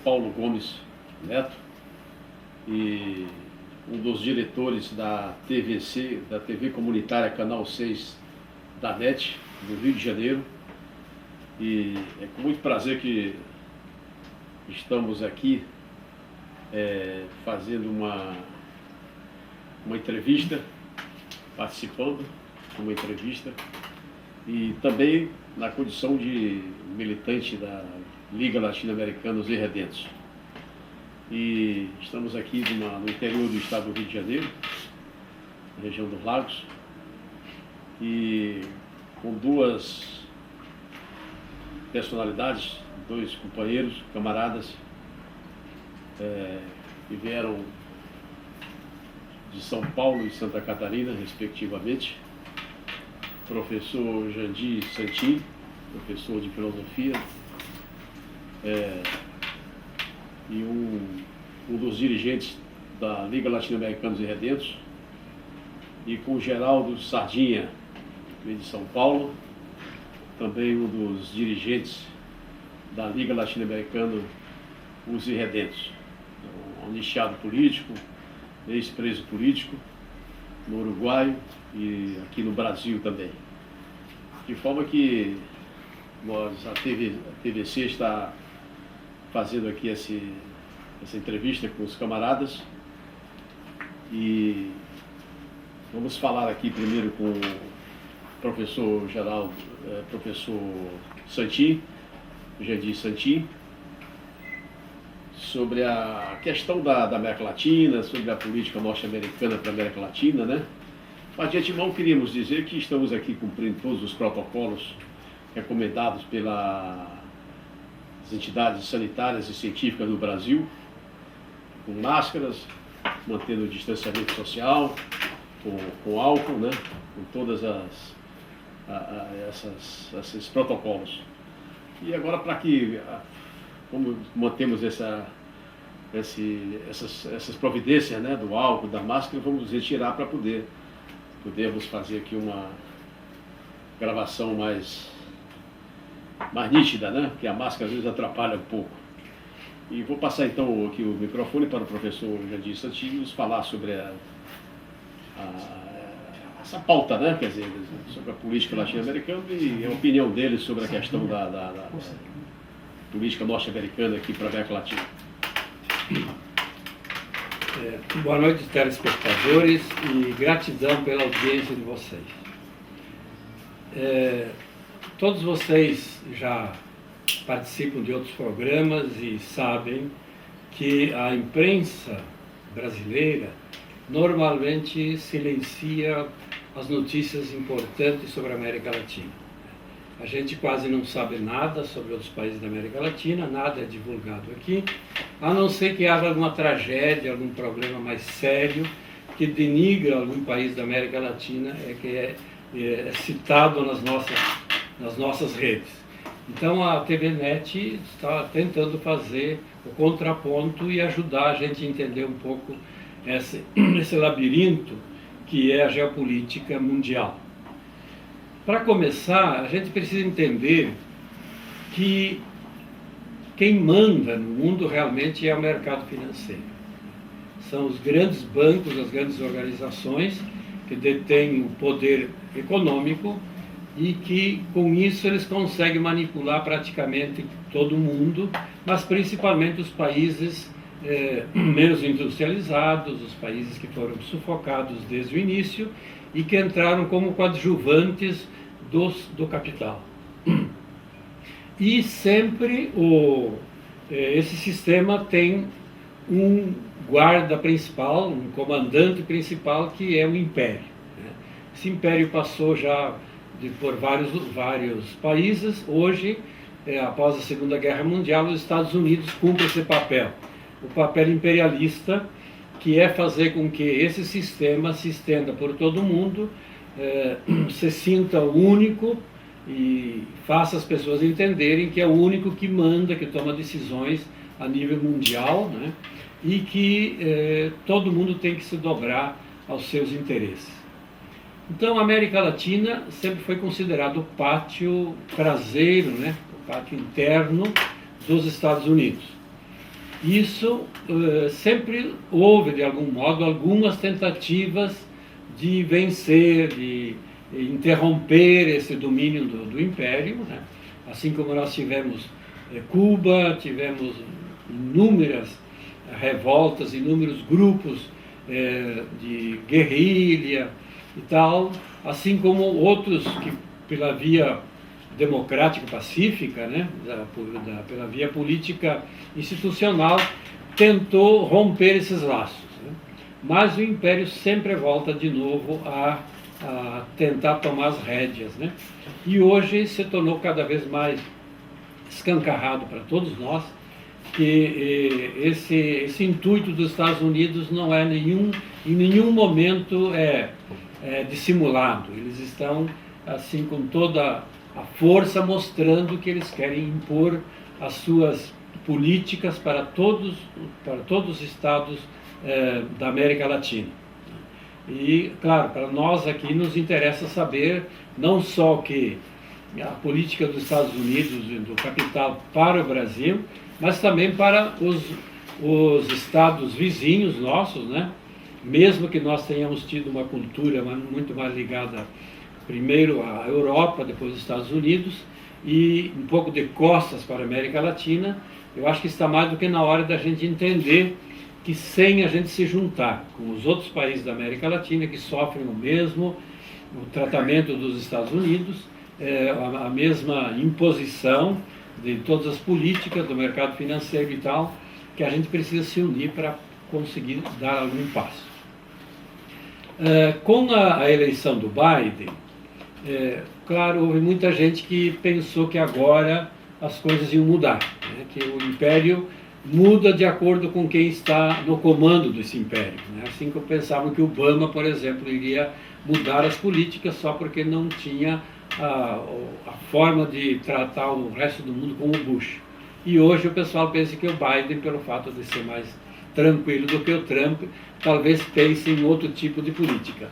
Paulo Gomes Neto, e um dos diretores da TVC, da TV Comunitária Canal 6 da NET, do Rio de Janeiro. E é com muito prazer que estamos aqui fazendo uma entrevista, participando de uma entrevista, e também na condição de militante da Liga Latino-Americanos Irredentos. E estamos aqui no interior do estado do Rio de Janeiro, na região dos Lagos, e com duas personalidades, dois companheiros, camaradas, que vieram de São Paulo e Santa Catarina, respectivamente. Professor Jandir Santin, professor de filosofia, e um dos dirigentes da Liga Latino-Americanos Irredentos, e com o Geraldo Sardinha, de São Paulo, também um dos dirigentes da Liga Latino-Americana Os Irredentos, um anistiado político, ex-preso político, no Uruguai e aqui no Brasil também. De forma que a TVC está fazendo aqui essa entrevista com os camaradas, e vamos falar aqui primeiro com o professor Geraldo, professor Santin, Jandir Santin, sobre a questão da América Latina, sobre a política norte-americana para a América Latina, né? Mas de antemão queríamos dizer que estamos aqui cumprindo todos os protocolos recomendados pelas entidades sanitárias e científicas do Brasil, com máscaras, mantendo o distanciamento social, com álcool, né? Com todas esses protocolos. E agora, para que, como mantemos essas providências, né, do álcool, da máscara, vamos retirar para podermos fazer aqui uma gravação mais nítida, né? Porque a máscara às vezes atrapalha um pouco. E vou passar então aqui o microfone para o professor Jandir Santin nos falar sobre essa pauta, né? Quer dizer, sobre a política latino-americana e a opinião dele sobre a questão da política norte-americana aqui para a América Latina. Boa noite, telespectadores, e gratidão pela audiência de vocês. Todos vocês já participam de outros programas e sabem que a imprensa brasileira normalmente silencia as notícias importantes sobre a América Latina. A gente quase não sabe nada sobre outros países da América Latina, nada é divulgado aqui, a não ser que haja alguma tragédia, algum problema mais sério que denigra algum país da América Latina, que é citado nas nossas redes. Então a TV NET está tentando fazer o contraponto e ajudar a gente a entender um pouco esse labirinto que é a geopolítica mundial. Para começar, a gente precisa entender que quem manda no mundo realmente é o mercado financeiro. São os grandes bancos, as grandes organizações que detêm o poder econômico e que, com isso, eles conseguem manipular praticamente todo mundo, mas principalmente os países menos industrializados, os países que foram sufocados desde o início e que entraram como coadjuvantes do capital. E sempre esse sistema tem um guarda principal, um comandante principal, que é o império. Esse império passou já por vários países. Hoje, após a Segunda Guerra Mundial, os Estados Unidos cumprem esse papel, o papel imperialista, que é fazer com que esse sistema se estenda por todo o mundo, se sinta único e faça as pessoas entenderem que é o único que manda, que toma decisões a nível mundial, né? E que todo mundo tem que se dobrar aos seus interesses. Então a América Latina sempre foi considerado o pátio traseiro, né? O pátio interno dos Estados Unidos. Isso sempre houve, de algum modo, algumas tentativas de vencer, de interromper esse domínio do Império, né? Assim como nós tivemos Cuba, tivemos inúmeras revoltas, inúmeros grupos de guerrilha e tal, assim como outros que pela via democrática pacífica, né, pela via política institucional, tentou romper esses laços. Né? Mas o Império sempre volta de novo a tentar tomar as rédeas. Né? E hoje se tornou cada vez mais escancarado para todos nós que esse intuito dos Estados Unidos não é em nenhum momento dissimulado. Eles estão assim com toda a força mostrando que eles querem impor as suas políticas para todos os estados da América Latina. E, claro, para nós aqui nos interessa saber não só que a política dos Estados Unidos, do capital para o Brasil, mas também para os estados vizinhos nossos, né? Mesmo que nós tenhamos tido uma cultura muito mais ligada primeiro à Europa, depois aos Estados Unidos, e um pouco de costas para a América Latina, eu acho que está mais do que na hora da gente entender que sem a gente se juntar com os outros países da América Latina que sofrem o tratamento dos Estados Unidos, a mesma imposição de todas as políticas do mercado financeiro e tal, que a gente precisa se unir para conseguir dar algum passo. Com a eleição do Biden, claro, houve muita gente que pensou que agora as coisas iam mudar, né? Que o império muda de acordo com quem está no comando desse império. Né? Assim como pensavam que o Obama, por exemplo, iria mudar as políticas só porque não tinha a forma de tratar o resto do mundo como o Bush. E hoje o pessoal pensa que o Biden, pelo fato de ser mais tranquilo do que o Trump, talvez pense em outro tipo de política.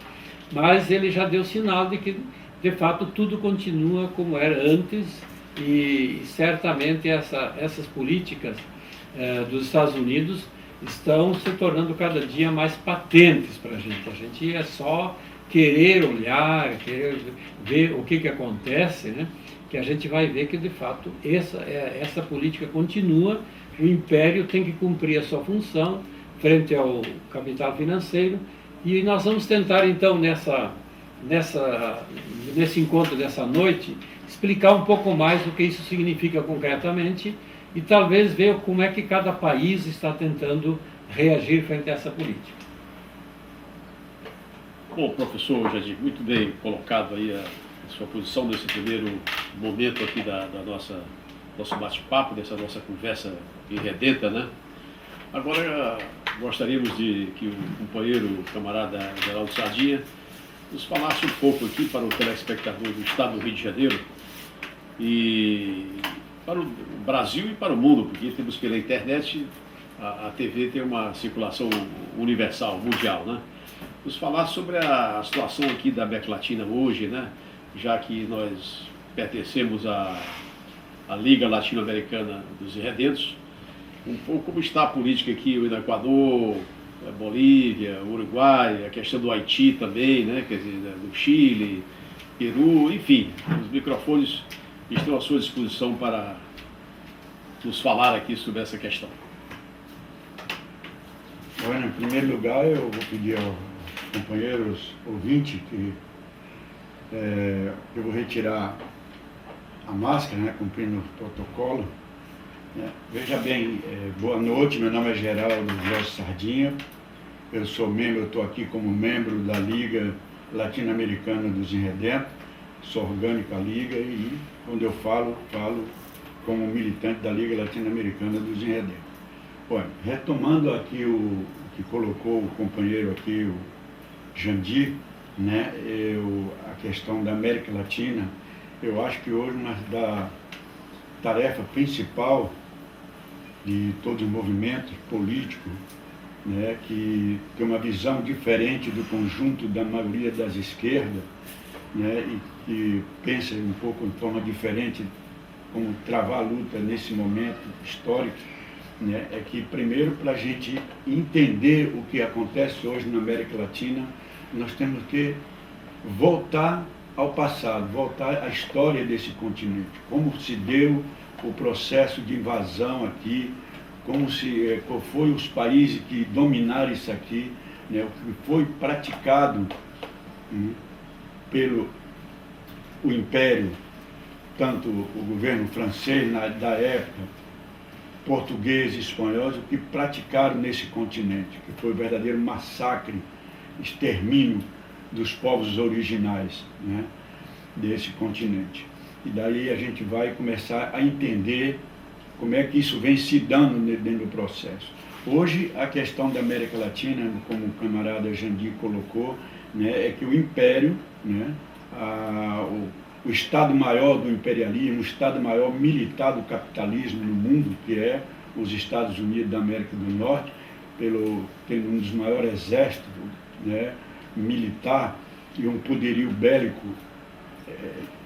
Mas ele já deu sinal de que, de fato, tudo continua como era antes e certamente essas políticas dos Estados Unidos estão se tornando cada dia mais patentes para a gente. A gente é só querer olhar, querer ver o que acontece, né? Que a gente vai ver que, de fato, essa política continua, o império tem que cumprir a sua função frente ao capital financeiro, e nós vamos tentar, então, nesse encontro dessa noite, explicar um pouco mais o que isso significa concretamente e talvez ver como é que cada país está tentando reagir frente a essa política. Bom, professor Jadir, muito bem colocado aí a sua posição nesse primeiro momento aqui da nosso bate-papo, dessa nossa conversa irredenta, né? Agora, gostaríamos de que o companheiro, o camarada Geraldo Sardinha, nos falasse um pouco aqui para o telespectador do estado do Rio de Janeiro e para o Brasil e para o mundo, porque temos pela internet, a TV tem uma circulação universal, mundial, né? Nos falar sobre a situação aqui da América Latina hoje, né? Já que nós pertencemos à Liga Latino-Americana dos Irredentos, um pouco como está a política aqui no Equador, Bolívia, Uruguai, a questão do Haiti também, né? Quer dizer, do Chile, Peru, enfim, os microfones estão à sua disposição para nos falar aqui sobre essa questão. Bueno, em primeiro lugar, eu vou pedir aos companheiros ouvintes que eu vou retirar a máscara, né, cumprindo o protocolo. Veja bem, boa noite, meu nome é Geraldo Jorge Sardinha, eu sou membro, eu estou aqui como membro da Liga Latino-Americana dos Irredentos, sou orgânico à Liga e quando eu falo como militante da Liga Latino-Americana dos Irredentos. Bom, retomando aqui o que colocou o companheiro aqui, o Jandir, né, a questão da América Latina, eu acho que hoje uma da tarefa principal de todos os movimentos políticos, né, que tem uma visão diferente do conjunto da maioria das esquerdas, né, e que pensa um pouco de forma diferente como travar a luta nesse momento histórico, né, é que, primeiro, para a gente entender o que acontece hoje na América Latina, nós temos que voltar ao passado, voltar à história desse continente, como se deu o processo de invasão aqui, qual foi os países que dominaram isso aqui, né, o que foi praticado pelo o Império, tanto o governo francês da época, português e espanhóis, o que praticaram nesse continente, que foi o verdadeiro massacre, extermínio dos povos originais, né, desse continente. E daí a gente vai começar a entender como é que isso vem se dando dentro do processo. Hoje, a questão da América Latina, como o camarada Jandir colocou, né, é que o Império, né, o Estado-Maior do imperialismo, o Estado-Maior militar do capitalismo no mundo, que é os Estados Unidos da América do Norte, tendo um dos maiores exércitos, né, militar e um poderio bélico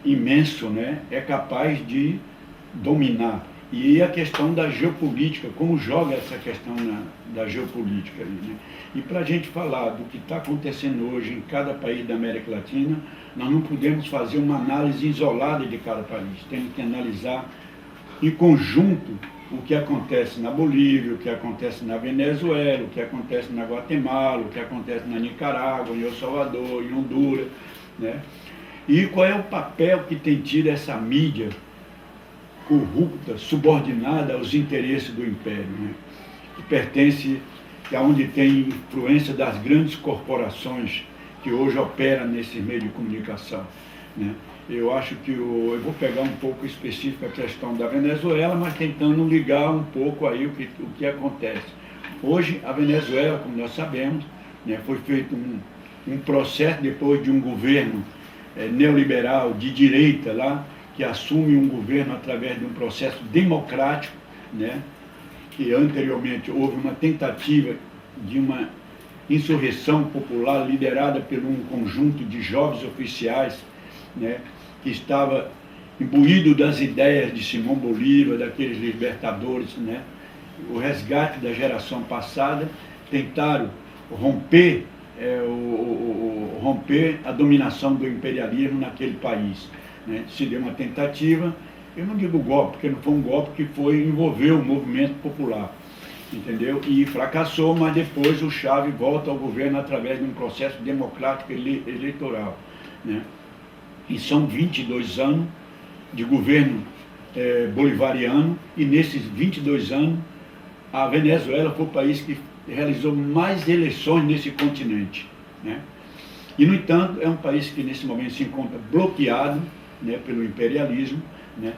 imenso, né, é capaz de dominar. E a questão da geopolítica, como joga essa questão da geopolítica ali, né? E para a gente falar do que está acontecendo hoje em cada país da América Latina, nós não podemos fazer uma análise isolada de cada país. Temos que analisar em conjunto o que acontece na Bolívia, o que acontece na Venezuela, o que acontece na Guatemala, o que acontece na Nicarágua, em El Salvador, em Honduras, né? E qual é o papel que tem tido essa mídia corrupta, subordinada aos interesses do Império, né? Que pertence, que é onde tem influência das grandes corporações que hoje operam nesse meio de comunicação, né? Eu acho que eu vou pegar um pouco específico a questão da Venezuela, mas tentando ligar um pouco aí o que acontece. Hoje, a Venezuela, como nós sabemos, né, foi feito um processo depois de um governo neoliberal de direita lá, que assume um governo através de um processo democrático, né, que anteriormente houve uma tentativa de uma insurreição popular liderada por um conjunto de jovens oficiais, né, que estava imbuído das ideias de Simão Bolívar, daqueles libertadores, né, o resgate da geração passada, tentaram romper a dominação do imperialismo naquele país, né. Se deu uma tentativa, eu não digo golpe, porque não foi um golpe que envolveu o movimento popular, entendeu? E fracassou, mas depois o Chávez volta ao governo através de um processo democrático eleitoral, né? E são 22 anos de governo bolivariano, e nesses 22 anos a Venezuela foi o país que realizou mais eleições nesse continente, né? E, no entanto, é um país que nesse momento se encontra bloqueado, né, pelo imperialismo, né?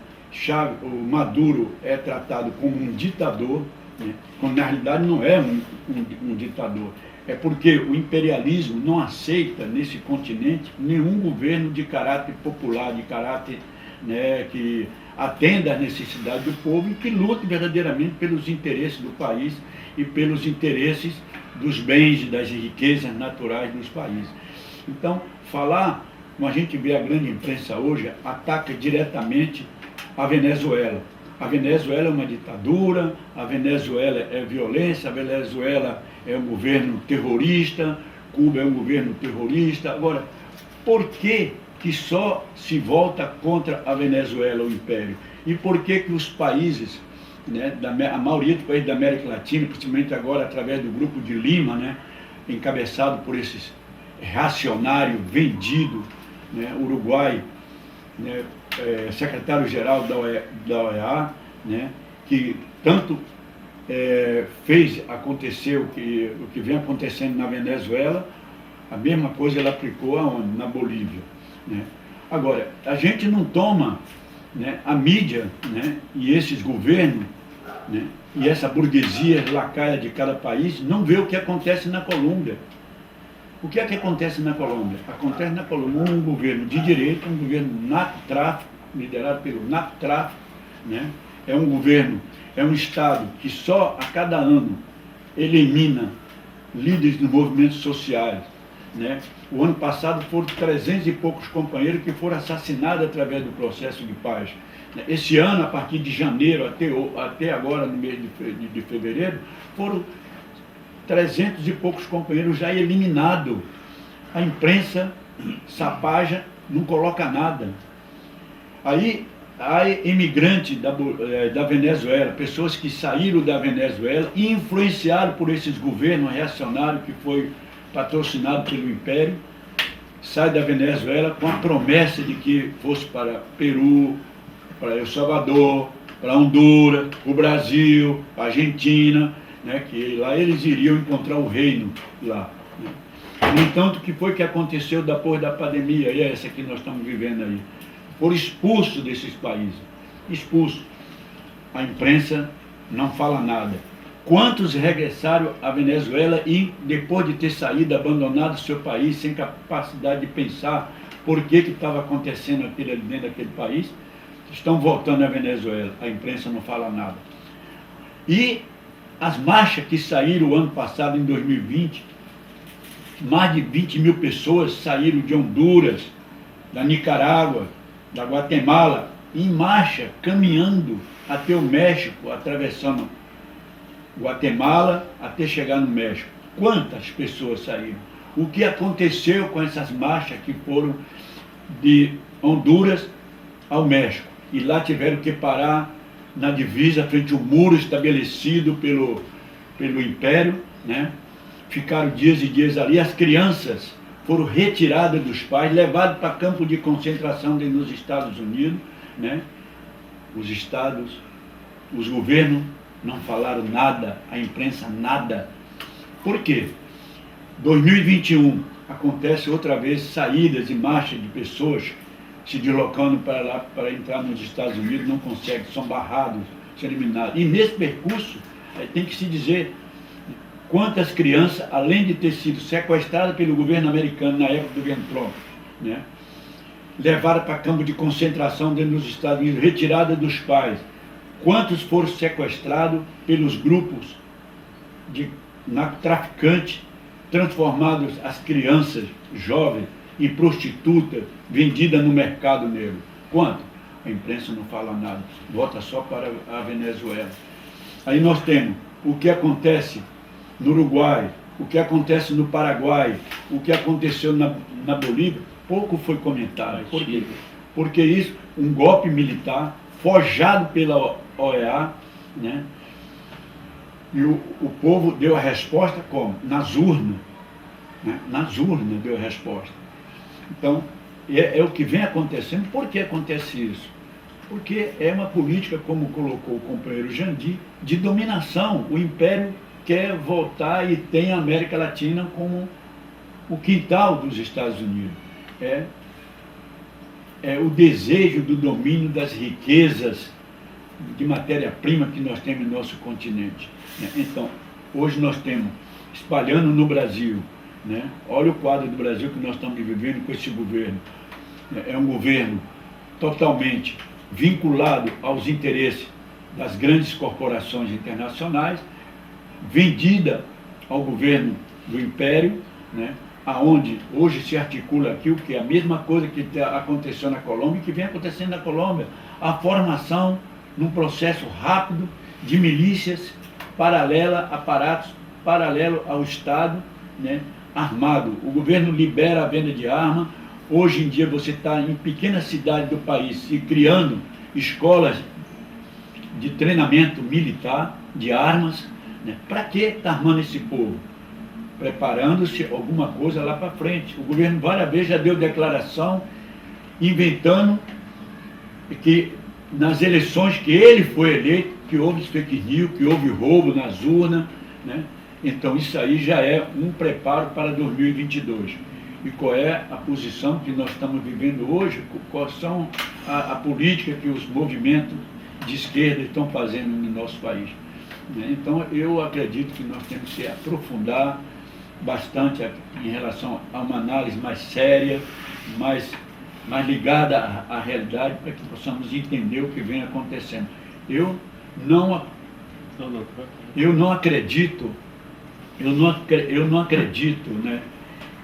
O Maduro é tratado como um ditador, né, quando na realidade não é um ditador. É porque o imperialismo não aceita nesse continente nenhum governo de caráter popular, de caráter, né, que atenda às necessidades do povo e que lute verdadeiramente pelos interesses do país e pelos interesses dos bens e das riquezas naturais dos países. Então, como a gente vê a grande imprensa hoje, ataca diretamente a Venezuela. A Venezuela é uma ditadura, a Venezuela é violência, a Venezuela é um governo terrorista, Cuba é um governo terrorista. Agora, por que só se volta contra a Venezuela, o Império? E por que os países, né, a maioria dos países da América Latina, principalmente agora através do Grupo de Lima, né, encabeçado por esses reacionários vendidos, né, Uruguai, né, secretário-geral da OEA, né, que tanto fez acontecer o que vem acontecendo na Venezuela, a mesma coisa ela aplicou aonde? Na Bolívia, né? Agora, a gente não toma, né, a mídia, né, e esses governos, né, e essa burguesia lacaia de cada país, não vê o que acontece na Colômbia. O que é que acontece na Colômbia? Acontece na Colômbia um governo de direita, um governo narcotráfico, liderado pelo narcotráfico, né? É um Estado que só a cada ano elimina líderes dos movimentos sociais, né? O ano passado foram 300 e poucos companheiros que foram assassinados através do processo de paz. Esse ano, a partir de janeiro até agora, no mês de fevereiro, foram 300 e poucos companheiros já eliminados. A imprensa sapaja não coloca nada. Aí há imigrantes da Venezuela, pessoas que saíram da Venezuela e influenciados por esses governos reacionários que foi patrocinado pelo Império, sai da Venezuela com a promessa de que fosse para Peru, para El Salvador, para Honduras, o Brasil, a Argentina, né, que lá eles iriam encontrar o reino lá. Né. No entanto, o que foi que aconteceu depois da pandemia, e é essa que nós estamos vivendo aí? Foram expulsos desses países, expulsos. A imprensa não fala nada. Quantos regressaram à Venezuela e, depois de ter saído, abandonado seu país, sem capacidade de pensar por que estava acontecendo aquilo ali dentro daquele país, estão voltando à Venezuela? A imprensa não fala nada. E as marchas que saíram o ano passado, em 2020, mais de 20 mil pessoas saíram de Honduras, da Nicarágua, da Guatemala, em marcha, caminhando até o México, atravessando Guatemala até chegar no México. Quantas pessoas saíram? O que aconteceu com essas marchas que foram de Honduras ao México? E lá tiveram que parar na divisa, frente ao muro estabelecido pelo Império, né? Ficaram dias e dias ali. As crianças foram retiradas dos pais, levadas para campo de concentração nos Estados Unidos, né? Os governos não falaram nada, a imprensa nada. Por quê? 2021 acontece outra vez saídas e marchas de pessoas se deslocando para lá para entrar nos Estados Unidos, não conseguem, são barrados, são eliminados. E nesse percurso, tem que se dizer quantas crianças, além de ter sido sequestradas pelo governo americano na época do governo Trump, né, levadas para campo de concentração dentro dos Estados Unidos, retiradas dos pais. Quantos foram sequestrados pelos grupos de narcotraficantes, transformados as crianças jovens em prostitutas, vendidas no mercado negro? Quanto? A imprensa não fala nada, volta só para a Venezuela. Aí nós temos o que acontece no Uruguai, o que acontece no Paraguai, o que aconteceu na Bolívia, pouco foi comentado. Por quê? Porque isso, um golpe militar, forjado pela OEA, né? E o povo deu a resposta como? Nas urnas. Né? Nas urnas deu a resposta. Então, é o que vem acontecendo. Por que acontece isso? Porque é uma política, como colocou o companheiro Jandir, de dominação. O Império quer voltar e tem a América Latina como o quintal dos Estados Unidos. É o desejo do domínio das riquezas de matéria-prima que nós temos no nosso continente. Né? Então, hoje nós temos, espalhando no Brasil, né? Olha o quadro do Brasil que nós estamos vivendo com esse governo. É um governo totalmente vinculado aos interesses das grandes corporações internacionais, vendida ao governo do Império, né? Aonde hoje se articula aqui o que é a mesma coisa que aconteceu na Colômbia e que vem acontecendo na Colômbia, a formação num processo rápido de milícias aparatos paralelo ao Estado, né, armado. O governo libera a venda de arma. Hoje em dia você está em pequenas cidades do país se criando escolas de treinamento militar de armas. Né? Para que está armando esse povo? Preparando-se alguma coisa lá para frente. O governo várias vezes já deu declaração inventando que nas eleições que ele foi eleito, que houve fake news, que houve roubo nas urnas, né? Então isso aí já é um preparo para 2022. E qual é a posição que nós estamos vivendo hoje? Quais são a política que os movimentos de esquerda estão fazendo no nosso país? Né? Então eu acredito que nós temos que aprofundar bastante em relação a uma análise mais séria, mais ligada à realidade, para que possamos entender o que vem acontecendo. Eu não acredito, né,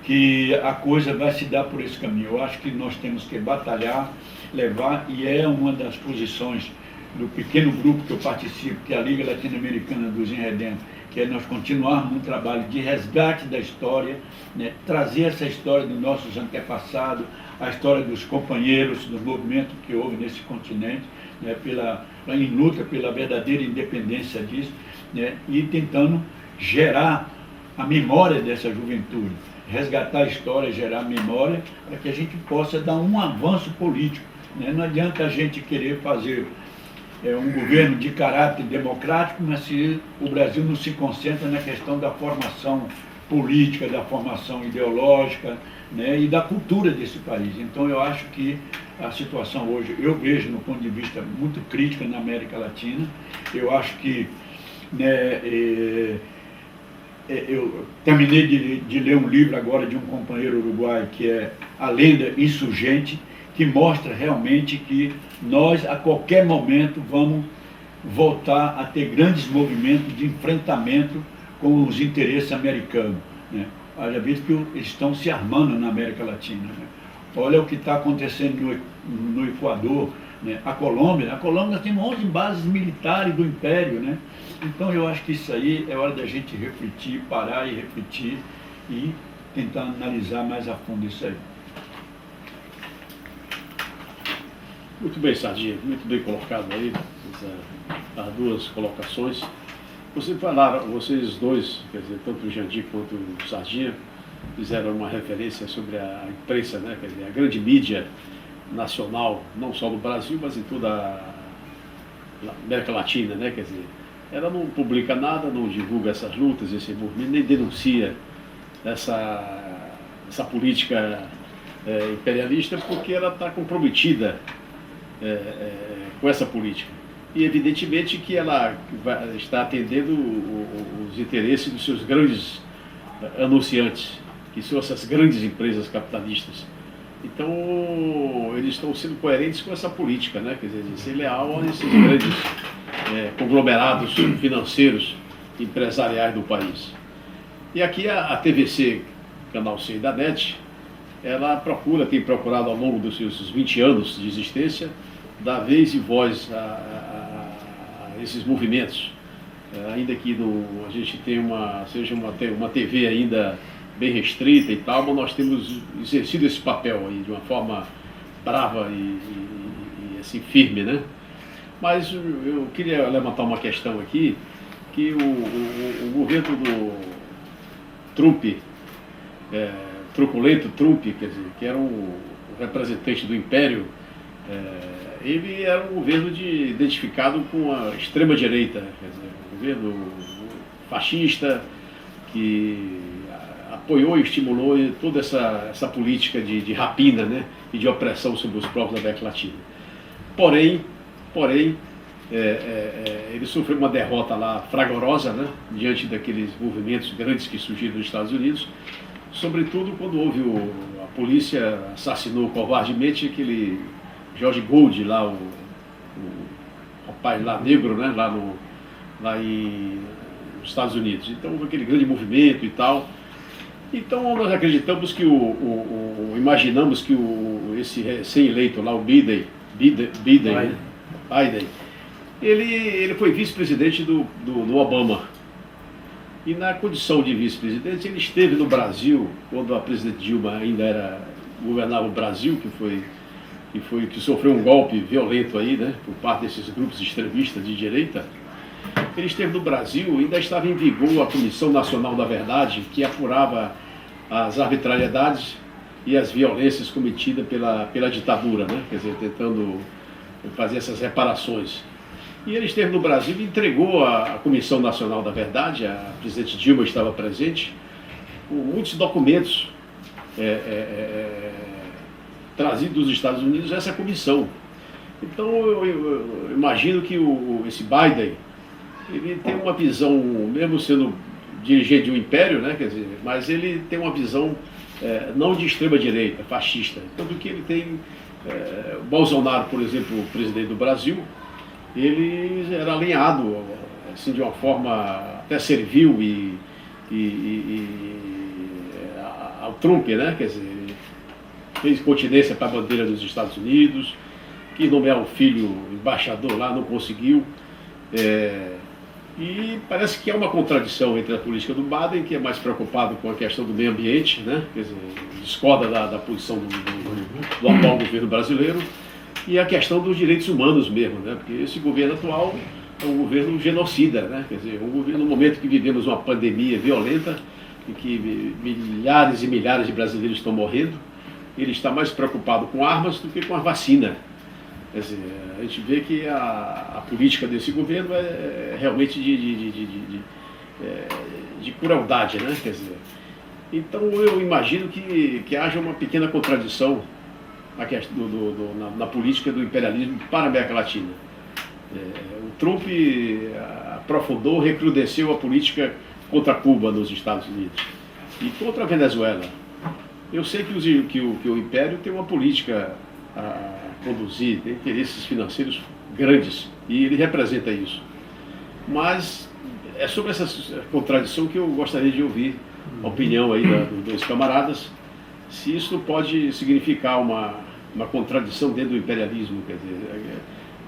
que a coisa vai se dar por esse caminho. Eu acho que nós temos que batalhar, levar, e é uma das posições do pequeno grupo que eu participo, que é a Liga Latino-Americana dos Enredemos, que é nós continuarmos um trabalho de resgate da história, né, trazer essa história dos nossos antepassados, a história dos companheiros do movimento que houve nesse continente, né, em luta pela verdadeira independência disso, né, e tentando gerar a memória dessa juventude, resgatar a história, gerar memória, para que a gente possa dar um avanço político, né? Não adianta a gente querer fazer um governo de caráter democrático, mas se o Brasil não se concentra na questão da formação política, da formação ideológica, né, e da cultura desse país. Então eu acho que a situação hoje, eu vejo no ponto de vista muito crítica na América Latina. Eu acho que, né, eu terminei de ler um livro agora de um companheiro uruguaio que é A Lenda Insurgente, que mostra realmente que nós, a qualquer momento, vamos voltar a ter grandes movimentos de enfrentamento com os interesses americanos, né? Haja visto que eles estão se armando na América Latina, né? Olha o que está acontecendo no Equador, né? A Colômbia nós temos 11 bases militares do Império, né? Então eu acho que isso aí é hora da gente refletir, parar e refletir e tentar analisar mais a fundo isso aí. Muito bem, Sardinha, muito bem colocado aí, as duas colocações. Vocês dois, quer dizer, tanto o Jandir quanto o Sardinha, fizeram uma referência sobre a imprensa, né? Quer dizer, a grande mídia nacional, não só no Brasil, mas em toda a América Latina, né? Quer dizer, ela não publica nada, não divulga essas lutas, esse movimento, nem denuncia essa política imperialista, porque ela está comprometida com essa política. E evidentemente que ela está atendendo os interesses dos seus grandes anunciantes, que são essas grandes empresas capitalistas. Então, eles estão sendo coerentes com essa política, né? Quer dizer, de ser leal a esses grandes conglomerados financeiros, empresariais do país. E aqui a TVC, Canal C da NET, ela tem procurado ao longo dos seus 20 anos de existência, dar vez e voz a esses movimentos, ainda que a gente tenha seja uma TV ainda bem restrita e tal, mas nós temos exercido esse papel aí de uma forma brava e assim, firme, né? Mas eu queria levantar uma questão aqui, que o governo do Trump, truculento Trump, quer dizer, que era o representante do Império, ele era um governo identificado com a extrema-direita, quer dizer, um governo fascista que apoiou e estimulou toda essa política de rapina, né, e de opressão sobre os povos da América Latina. Porém, ele sofreu uma derrota lá fragorosa, né, diante daqueles movimentos grandes que surgiram nos Estados Unidos, sobretudo quando a polícia assassinou covardemente aquele George Gould, lá o rapaz lá negro, né, lá nos Estados Unidos. Então houve aquele grande movimento e tal. Então nós acreditamos que imaginamos que esse recém-eleito lá, o Biden, ele foi vice-presidente do Obama. E na condição de vice-presidente, ele esteve no Brasil, quando a presidente Dilma ainda governava o Brasil, que sofreu um golpe violento aí, né, por parte desses grupos extremistas de direita. Ele esteve no Brasil e ainda estava em vigor a Comissão Nacional da Verdade, que apurava as arbitrariedades e as violências cometidas pela ditadura, né, quer dizer, tentando fazer essas reparações. E ele esteve no Brasil e entregou à Comissão Nacional da Verdade, a presidente Dilma estava presente, muitos documentos trazidos dos Estados Unidos a essa comissão. Então eu imagino que esse Biden, ele tem uma visão, mesmo sendo dirigente de um império, né, quer dizer, mas ele tem uma visão não de extrema-direita, fascista. Tanto que ele tem, Bolsonaro, por exemplo, o presidente do Brasil, ele era alinhado assim, de uma forma até servil ao Trump, né? Quer dizer, fez continência para a bandeira dos Estados Unidos, quis nomear um filho embaixador lá, não conseguiu. E parece que há uma contradição entre a política do Biden, que é mais preocupado com a questão do meio ambiente, né? Quer dizer, discorda da posição do atual governo brasileiro, e a questão dos direitos humanos mesmo, né? Porque esse governo atual é um governo genocida, né? Quer dizer, um governo, no momento que vivemos uma pandemia violenta, em que milhares e milhares de brasileiros estão morrendo, ele está mais preocupado com armas do que com a vacina. Quer dizer, a gente vê que a política desse governo é realmente de crueldade, né? Quer dizer, então eu imagino que haja uma pequena contradição na política do imperialismo para a América Latina. O Trump aprofundou, recrudesceu a política contra Cuba nos Estados Unidos e contra a Venezuela. Eu sei que o Império tem uma política a conduzir, tem interesses financeiros grandes, e ele representa isso. Mas é sobre essa contradição que eu gostaria de ouvir a opinião aí dos dois camaradas, se isso não pode significar uma contradição dentro do imperialismo. Quer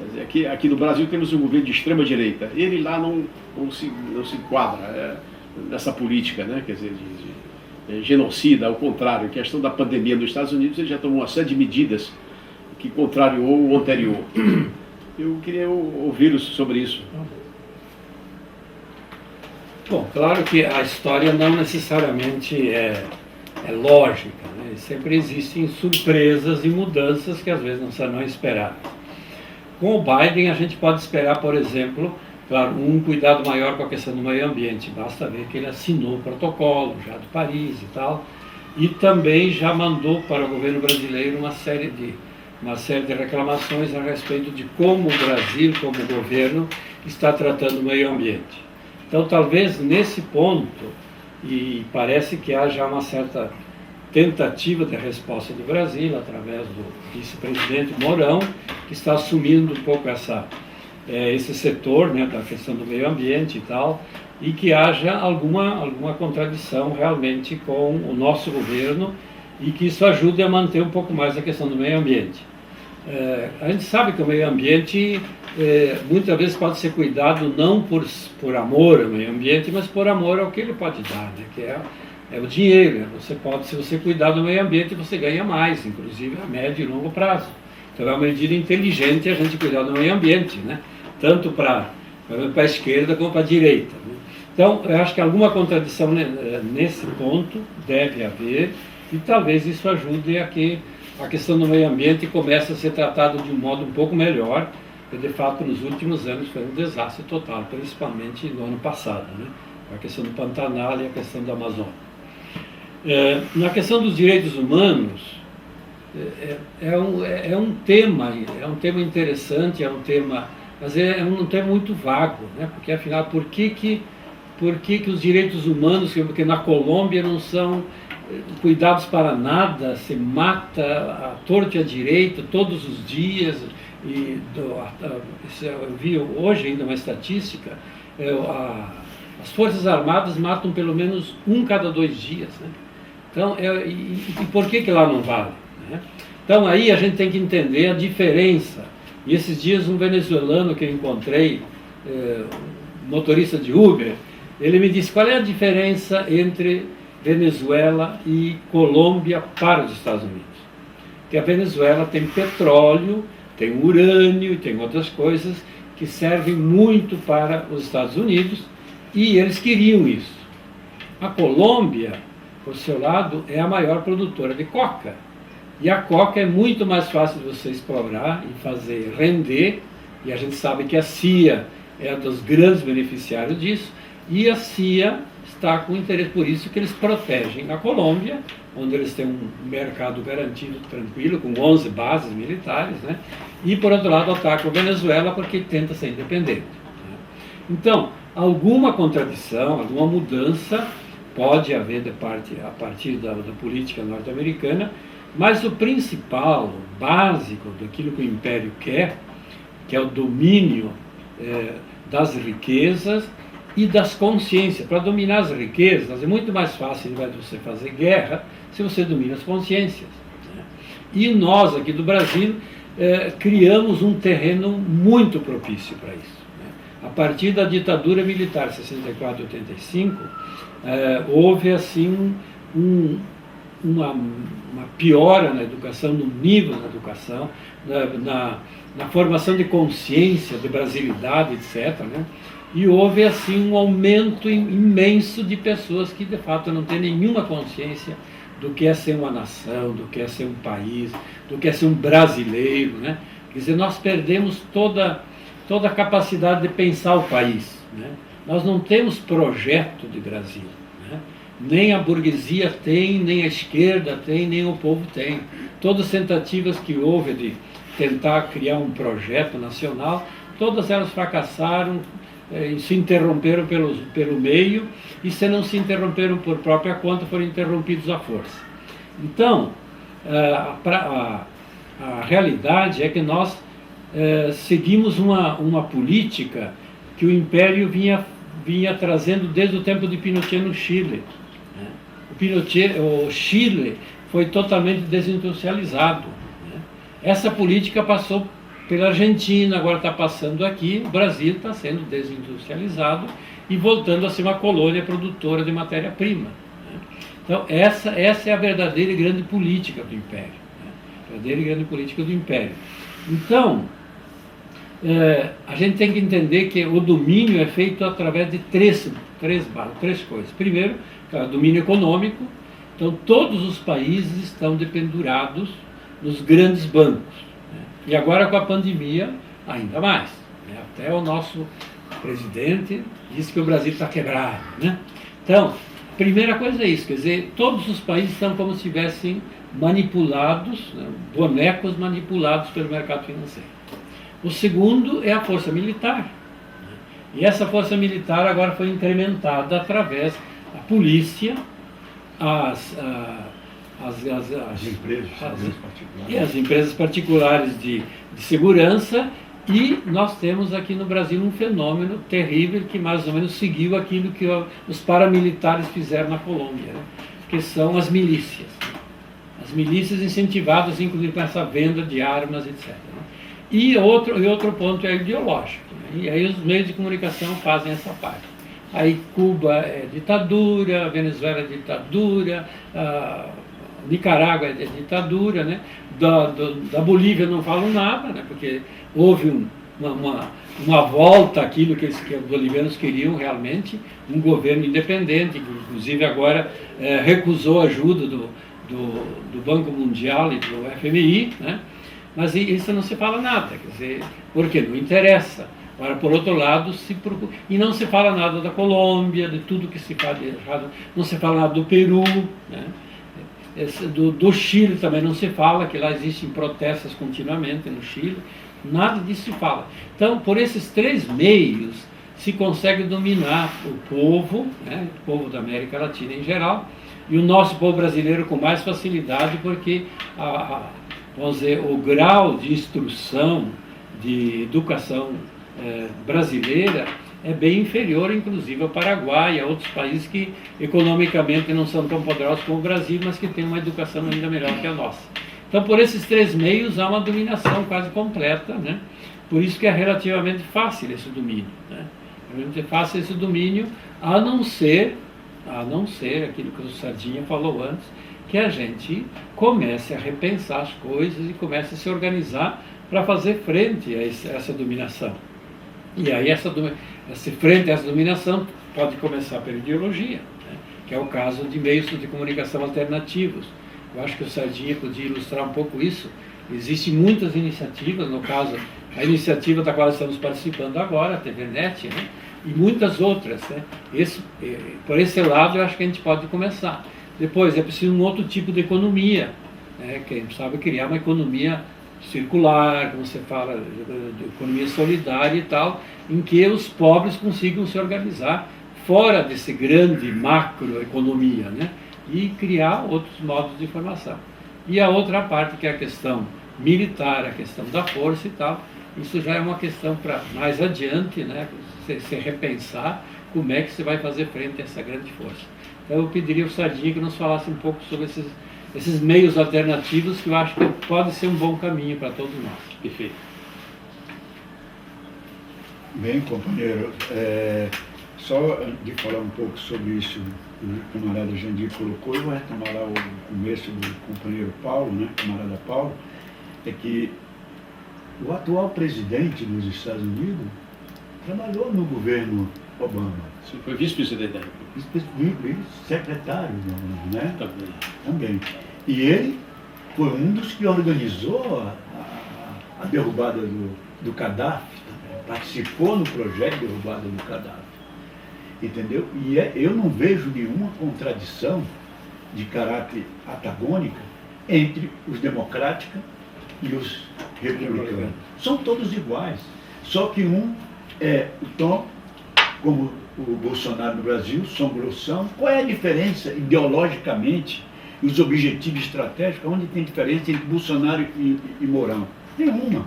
dizer, aqui no Brasil temos um governo de extrema direita, ele lá não se enquadra nessa política, né? Quer dizer, genocida. Ao contrário, em questão da pandemia nos Estados Unidos, ele já tomou uma série de medidas que contrariou o anterior. Eu queria ouvi-los sobre isso. Bom, claro que a história não necessariamente é lógica, né? Sempre existem surpresas e mudanças que às vezes não serão esperadas. Com o Biden a gente pode esperar, por exemplo, claro, um cuidado maior com a questão do meio ambiente. Basta ver que ele assinou o protocolo já de Paris e tal, e também já mandou para o governo brasileiro uma série de reclamações a respeito de como o Brasil, como governo, está tratando o meio ambiente. Então, talvez nesse ponto, e parece que há já uma certa tentativa de resposta do Brasil, através do vice-presidente Mourão, que está assumindo um pouco esse setor, né, da questão do meio ambiente e tal, e que haja alguma contradição realmente com o nosso governo, e que isso ajude a manter um pouco mais a questão do meio ambiente. A gente sabe que o meio ambiente muitas vezes pode ser cuidado não por amor ao meio ambiente, mas por amor ao que ele pode dar, né? Que é o dinheiro. Se você cuidar do meio ambiente, você ganha mais, inclusive a médio e longo prazo. Então é uma medida inteligente a gente cuidar do meio ambiente, né? Tanto para a esquerda como para a direita, né? Então eu acho que alguma contradição nesse ponto deve haver, e talvez isso ajude a que a questão do meio ambiente comece a ser tratada de um modo um pouco melhor, porque de fato nos últimos anos foi um desastre total, principalmente no ano passado, né? A questão do Pantanal e a questão da Amazônia. Na questão dos direitos humanos, é um tema interessante, mas é um tema muito vago, né? Porque afinal, por que os direitos humanos, porque na Colômbia não são cuidados para nada, se mata à torta e à direita todos os dias, eu vi hoje ainda uma estatística, as Forças Armadas matam pelo menos cada 2 dias, né? Então, e por que lá não vale, né? Então aí a gente tem que entender a diferença. E esses dias um venezuelano que eu encontrei, motorista de Uber, ele me disse qual é a diferença entre Venezuela e Colômbia para os Estados Unidos. Que a Venezuela tem petróleo, tem urânio e tem outras coisas que servem muito para os Estados Unidos, e eles queriam isso. A Colômbia, por seu lado, é a maior produtora de coca. E a coca é muito mais fácil de você explorar e fazer render, e a gente sabe que a CIA é um dos grandes beneficiários disso, e a CIA está com interesse, por isso que eles protegem a Colômbia, onde eles têm um mercado garantido, tranquilo, com 11 bases militares, né? E por outro lado atacam a Venezuela porque tenta ser independente, né? Então, alguma contradição, alguma mudança pode haver a partir da política norte-americana, mas o principal, o básico daquilo que o Império quer, que é o domínio das riquezas e das consciências. Para dominar as riquezas é muito mais fácil, ao invés de você fazer guerra, se você domina as consciências. Né? E nós, aqui do Brasil, criamos um terreno muito propício para isso. Né? A partir da ditadura militar, 64 e 85, houve assim uma piora na educação, no nível da educação, na formação de consciência, de brasilidade, etc., né? E houve assim um aumento imenso de pessoas que de fato não têm nenhuma consciência do que é ser uma nação, do que é ser um país, do que é ser um brasileiro, né? Quer dizer, nós perdemos toda a capacidade de pensar o país, né? Nós não temos projeto de Brasil, né? Nem a burguesia tem, nem a esquerda tem, nem o povo tem. Todas as tentativas que houve de tentar criar um projeto nacional, todas elas fracassaram, se interromperam pelo meio, e se não se interromperam por própria conta, foram interrompidos à força. Então, a realidade é que nós seguimos uma política que o Império vinha trazendo desde o tempo de Pinochet no Chile. O Chile foi totalmente desindustrializado. Né? Essa política passou pela Argentina, agora está passando aqui, o Brasil está sendo desindustrializado e voltando a ser uma colônia produtora de matéria-prima. Né? Então, essa é a verdadeira e grande política do Império. Né? A verdadeira e grande política do Império. Então, a gente tem que entender que o domínio é feito através de três coisas. Primeiro, o domínio econômico. Então, todos os países estão dependurados nos grandes bancos. E agora com a pandemia, ainda mais. Né? Até o nosso presidente disse que o Brasil está quebrado. Né? Então, a primeira coisa é isso, quer dizer, todos os países estão como se estivessem manipulados, né? Bonecos manipulados pelo mercado financeiro. O segundo é a força militar. Né? E essa força militar agora foi incrementada através da polícia, as empresas particulares de segurança, e nós temos aqui no Brasil um fenômeno terrível que mais ou menos seguiu aquilo que os paramilitares fizeram na Colômbia, né? Que são as milícias. As milícias incentivadas, inclusive, com essa venda de armas, etc. Né? E outro ponto é ideológico. Né? E aí os meios de comunicação fazem essa parte. Aí Cuba é ditadura, Venezuela é ditadura, Nicarágua é ditadura, né? Da Bolívia não falam nada, né? Porque houve uma volta àquilo que os bolivianos queriam realmente, um governo independente, que inclusive agora recusou a ajuda do Banco Mundial e do FMI, né? Mas isso não se fala nada, quer dizer, porque não interessa. Agora, por outro lado, e não se fala nada da Colômbia, de tudo que se faz de errado, não se fala nada do Peru, né? Do Chile também não se fala, que lá existem protestos continuamente no Chile, nada disso se fala. Então, por esses três meios, se consegue dominar o povo, né, o povo da América Latina em geral, e o nosso povo brasileiro com mais facilidade, porque vamos dizer, o grau de instrução, de educação brasileira é bem inferior, inclusive, ao Paraguai e a outros países que economicamente não são tão poderosos como o Brasil, mas que têm uma educação ainda melhor que a nossa. Então, por esses três meios, há uma dominação quase completa, né? Por isso que é relativamente fácil esse domínio, né? É relativamente fácil esse domínio, a não ser aquilo que o Sardinha falou antes, que a gente comece a repensar as coisas e comece a se organizar para fazer frente a essa dominação. E aí frente a essa dominação pode começar pela ideologia, né? Que é o caso de meios de comunicação alternativos. Eu acho que o Sardinha podia ilustrar um pouco isso. Existem muitas iniciativas, no caso, a iniciativa da qual estamos participando agora, a TVNet, né? E muitas outras. Né? Por esse lado, eu acho que a gente pode começar. Depois, é preciso um outro tipo de economia, né? Que a gente sabe criar uma economia circular, como você fala, de economia solidária e tal, em que os pobres consigam se organizar fora desse grande macroeconomia, né? E criar outros modos de formação. E a outra parte, que é a questão militar, a questão da força e tal, isso já é uma questão para mais adiante, né? Se repensar, como é que você vai fazer frente a essa grande força. Então eu pediria ao Sardinha que nos falasse um pouco sobre esses meios alternativos, que eu acho que pode ser um bom caminho para todos nós. Perfeito. Bem, companheiro, só de falar um pouco sobre isso que o camarada Jandir colocou, eu vou retomar lá o começo do companheiro Paulo, né, camarada Paulo, é que o atual presidente dos Estados Unidos trabalhou no governo Obama. Você foi vice-presidente da República. Secretário, né? Também. E ele foi um dos que organizou a derrubada do Gaddafi, também. Participou no projeto de derrubada do Gaddafi. Entendeu? E eu não vejo nenhuma contradição de caráter antagônica entre os democráticos e os republicanos. São todos iguais. Só que um é o tom, como o Bolsonaro no Brasil, São Grossão. Qual é a diferença ideologicamente e os objetivos estratégicos? Onde tem diferença entre Bolsonaro e Mourão? Nenhuma.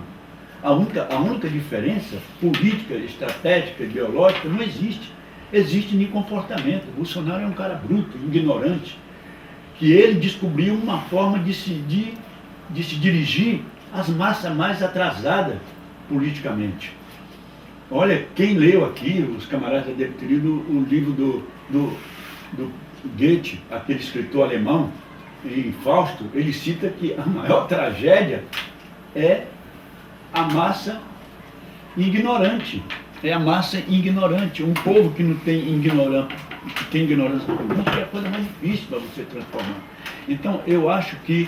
A única diferença política, estratégica, ideológica não existe. Existe nem comportamento. Bolsonaro é um cara bruto, ignorante, que ele descobriu uma forma de se dirigir às massas mais atrasadas politicamente. Olha, quem leu aqui, os camaradas devem ter lido o livro do Goethe, aquele escritor alemão, em Fausto, ele cita que a maior tragédia é a massa ignorante. É a massa ignorante. Um povo que não tem ignorância, política, é a coisa mais difícil para você transformar. Então, eu acho que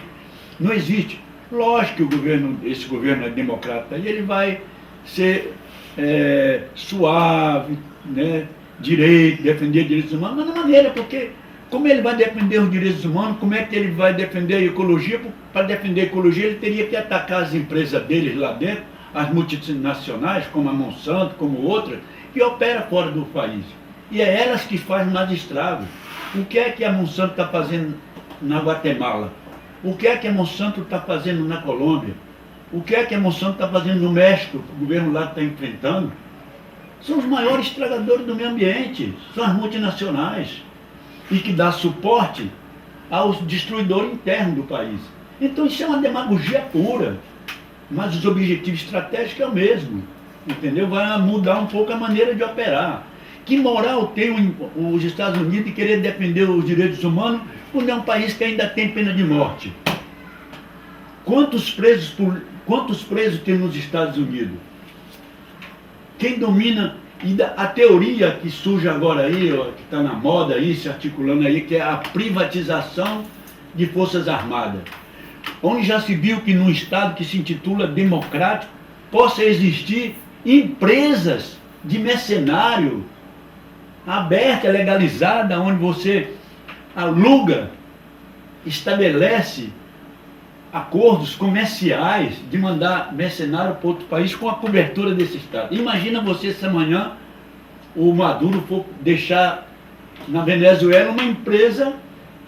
não existe. Lógico que esse governo é democrata, e ele vai ser suave, né, defender direitos humanos, mas não maneira, porque como ele vai defender os direitos humanos, como é que ele vai defender a ecologia? Para defender a ecologia, ele teria que atacar as empresas deles lá dentro, as multinacionais, como a Monsanto, como outras, que operam fora do país. E é elas que fazem mais estragos. O que é que a Monsanto está fazendo na Guatemala? O que é que a Monsanto está fazendo na Colômbia? O que é que a Monsanto está fazendo no México, que o governo lá está enfrentando? São os maiores estragadores do meio ambiente, são as multinacionais, e que dá suporte aos destruidores internos do país. Então isso é uma demagogia pura, mas os objetivos estratégicos é o mesmo, entendeu? Vai mudar um pouco a maneira de operar. Que moral tem os Estados Unidos de querer defender os direitos humanos quando é um país que ainda tem pena de morte? Quantos presos tem nos Estados Unidos? Quem domina, a teoria que surge agora aí, que está na moda aí, se articulando aí, que é a privatização de forças armadas. Onde já se viu que num Estado que se intitula democrático, possa existir empresas de mercenário, aberta, legalizada, onde você aluga, estabelece acordos comerciais de mandar mercenário para outro país com a cobertura desse Estado. Imagina você se amanhã o Maduro for deixar na Venezuela uma empresa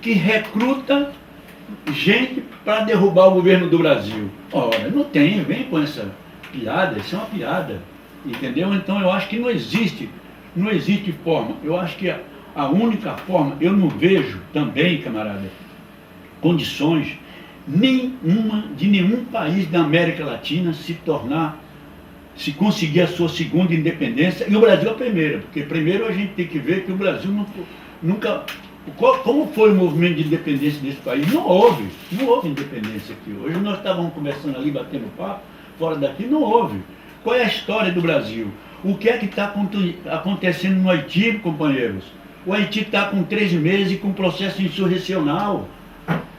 que recruta gente para derrubar o governo do Brasil. Ora, não tem, vem com essa piada, isso é uma piada, entendeu? Então eu acho que não existe forma. Eu acho que a única forma, eu não vejo também, camarada, condições de nenhum país da América Latina se conseguir a sua segunda independência, e o Brasil a primeira, porque primeiro a gente tem que ver que o Brasil nunca... Como foi o movimento de independência desse país? Não houve independência aqui. Hoje nós estávamos conversando ali, batendo papo, fora daqui, não houve. Qual é a história do Brasil? O que é que está acontecendo no Haiti, companheiros? O Haiti está com 3 meses com processo insurrecional,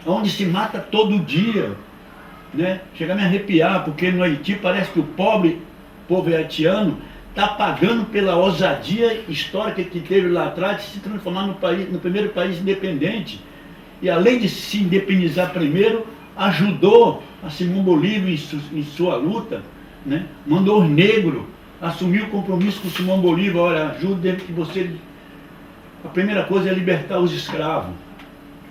onde se mata todo dia, né? Chega a me arrepiar, porque no Haiti parece que o povo haitiano está pagando pela ousadia histórica que teve lá atrás de se transformar no primeiro país independente. E além de se independizar primeiro, ajudou a Simão Bolívar em sua luta, né? Mandou os negros assumir o compromisso com Simão Bolívar. Olha, ajude que você... A primeira coisa é libertar os escravos.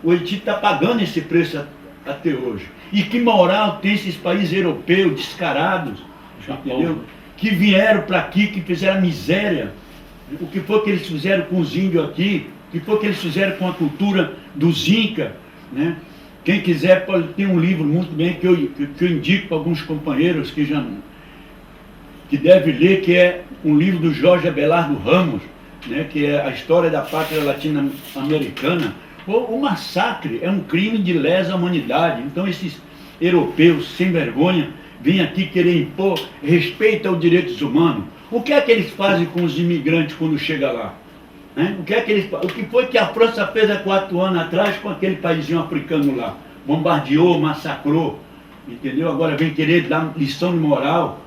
O Haiti está pagando esse preço até hoje. E que moral tem esses países europeus descarados, entendeu? Que vieram para aqui, que fizeram miséria, O que foi que eles fizeram com os índios aqui, o que foi que eles fizeram com a cultura dos Incas, né? Quem quiser pode ter um livro muito bem que eu indico para alguns companheiros que deve ler, que é um livro do Jorge Abelardo Ramos, né? Que é a história da pátria latino-americana. O massacre é um crime de lesa humanidade. Então esses europeus sem vergonha vêm aqui querer impor respeito aos direitos humanos. O que é que eles fazem com os imigrantes quando chega lá? Né? O que foi que a França fez há 4 anos atrás com aquele paísinho africano lá? Bombardeou, massacrou, entendeu? Agora vem querer dar lição de moral